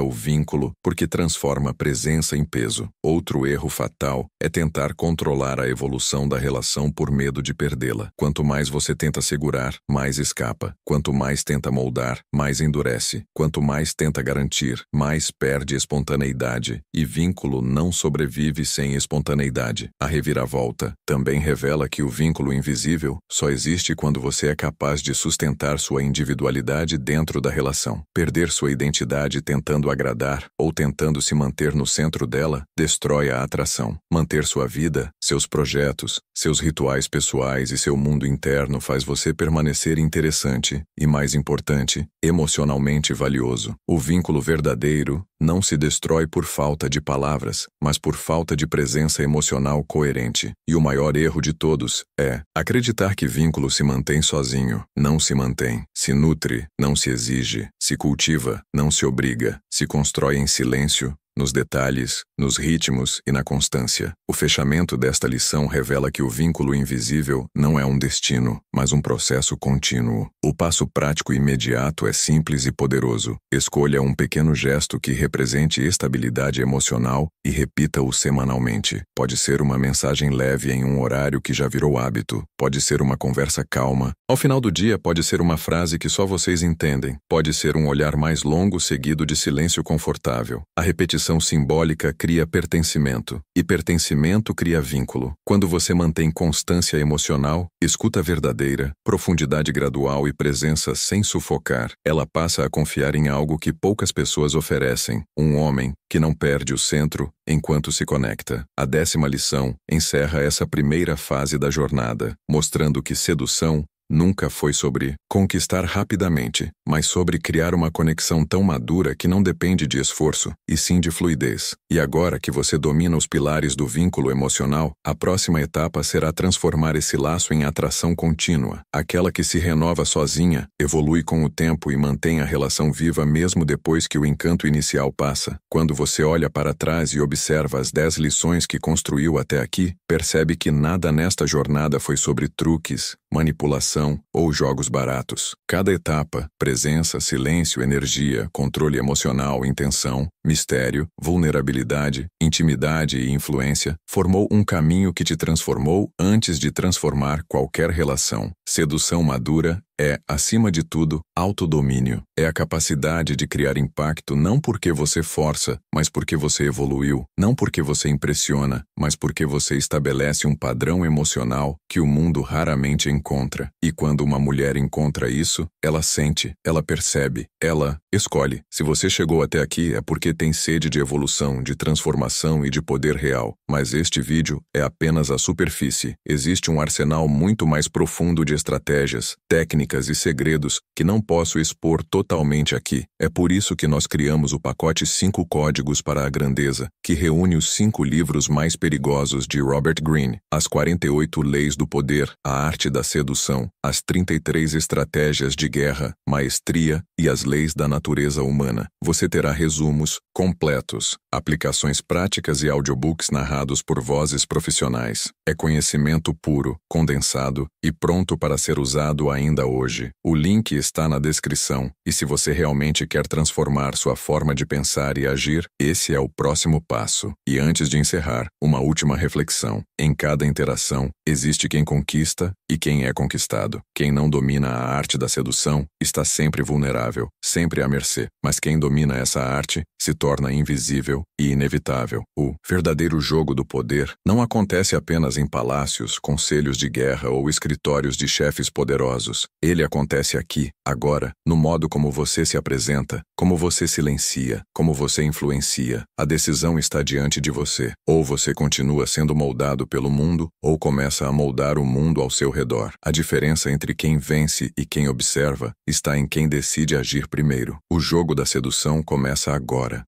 o vínculo porque transforma a presença em peso. Outro erro fatal é tentar controlar a evolução da relação por medo de perdê-la. Quanto mais você tenta segurar, mais escapa. Quanto mais tenta moldar, mais endurece. Quanto mais tenta garantir, mais perde espontaneidade. E vínculo não sobrevive sem espontaneidade. A reviravolta também revela que o vínculo invisível só existe quando você é capaz de sustentar sua individualidade dentro da relação. Perder sua identidade tentando agradar ou tentando se manter no centro dela destrói a atração. Manter sua vida, seus projetos, seus rituais pessoais e seu mundo interno faz você permanecer interessante e, mais importante, emocionalmente valioso. O vínculo verdadeiro não se destrói por falta de palavras, mas por falta de presença emocional coerente. E o maior erro de todos é acreditar que vínculo se mantém sozinho. Não se mantém. Se nutre, não se exige. Se cultiva, não se obriga. Se constrói em silêncio, nos detalhes, nos ritmos e na constância. O fechamento desta lição revela que o vínculo invisível não é um destino, mas um processo contínuo. O passo prático imediato é simples e poderoso. Escolha um pequeno gesto que represente estabilidade emocional e repita-o semanalmente. Pode ser uma mensagem leve em um horário que já virou hábito. Pode ser uma conversa calma. Ao final do dia, pode ser uma frase que só vocês entendem. Pode ser um olhar mais longo seguido de silêncio confortável. A repetição simbólica cria pertencimento, e pertencimento cria vínculo. Quando você mantém constância emocional, escuta verdadeira, profundidade gradual e presença sem sufocar, ela passa a confiar em algo que poucas pessoas oferecem: um homem que não perde o centro enquanto se conecta. A 10ª lição encerra essa primeira fase da jornada, mostrando que sedução nunca foi sobre conquistar rapidamente, mas sobre criar uma conexão tão madura que não depende de esforço, e sim de fluidez. E agora que você domina os pilares do vínculo emocional, a próxima etapa será transformar esse laço em atração contínua, aquela que se renova sozinha, evolui com o tempo e mantém a relação viva mesmo depois que o encanto inicial passa. Quando você olha para trás e observa as 10 lições que construiu até aqui, percebe que nada nesta jornada foi sobre truques, manipulação ou jogos baratos. Cada etapa, presença, silêncio, energia, controle emocional, intenção, mistério, vulnerabilidade, intimidade e influência, formou um caminho que te transformou antes de transformar qualquer relação. Sedução madura é, acima de tudo, autodomínio. É a capacidade de criar impacto não porque você força, mas porque você evoluiu. Não porque você impressiona, mas porque você estabelece um padrão emocional que o mundo raramente encontra. E quando uma mulher encontra isso, ela sente, ela percebe, ela escolhe. Se você chegou até aqui é porque tem sede de evolução, de transformação e de poder real. Mas este vídeo é apenas a superfície. Existe um arsenal muito mais profundo de estratégias, técnicas e segredos que não posso expor totalmente aqui. É por isso que nós criamos o pacote 5 Códigos para a Grandeza, que reúne os 5 livros mais perigosos de Robert Greene, as 48 Leis do Poder, a Arte da Sedução, as 33 Estratégias de Guerra, Maestria e as Leis da Natureza Humana. Você terá resumos completos, aplicações práticas e audiobooks narrados por vozes profissionais. É conhecimento puro, condensado e pronto para ser usado ainda hoje. O link está na descrição, e se você realmente quer transformar sua forma de pensar e agir, esse é o próximo passo. E antes de encerrar, uma última reflexão. Em cada interação, existe quem conquista e quem é conquistado. Quem não domina a arte da sedução está sempre vulnerável, sempre à mercê. Mas quem domina essa arte se torna invisível e inevitável. O verdadeiro jogo do poder não acontece apenas em palácios, conselhos de guerra ou escritórios de chefes poderosos. Ele acontece aqui, agora, no modo como você se apresenta, como você silencia, como você influencia. A decisão está diante de você. Ou você continua sendo moldado pelo mundo, ou começa a moldar o mundo ao seu redor. A diferença entre quem vence e quem observa está em quem decide agir primeiro. O jogo da sedução começa agora.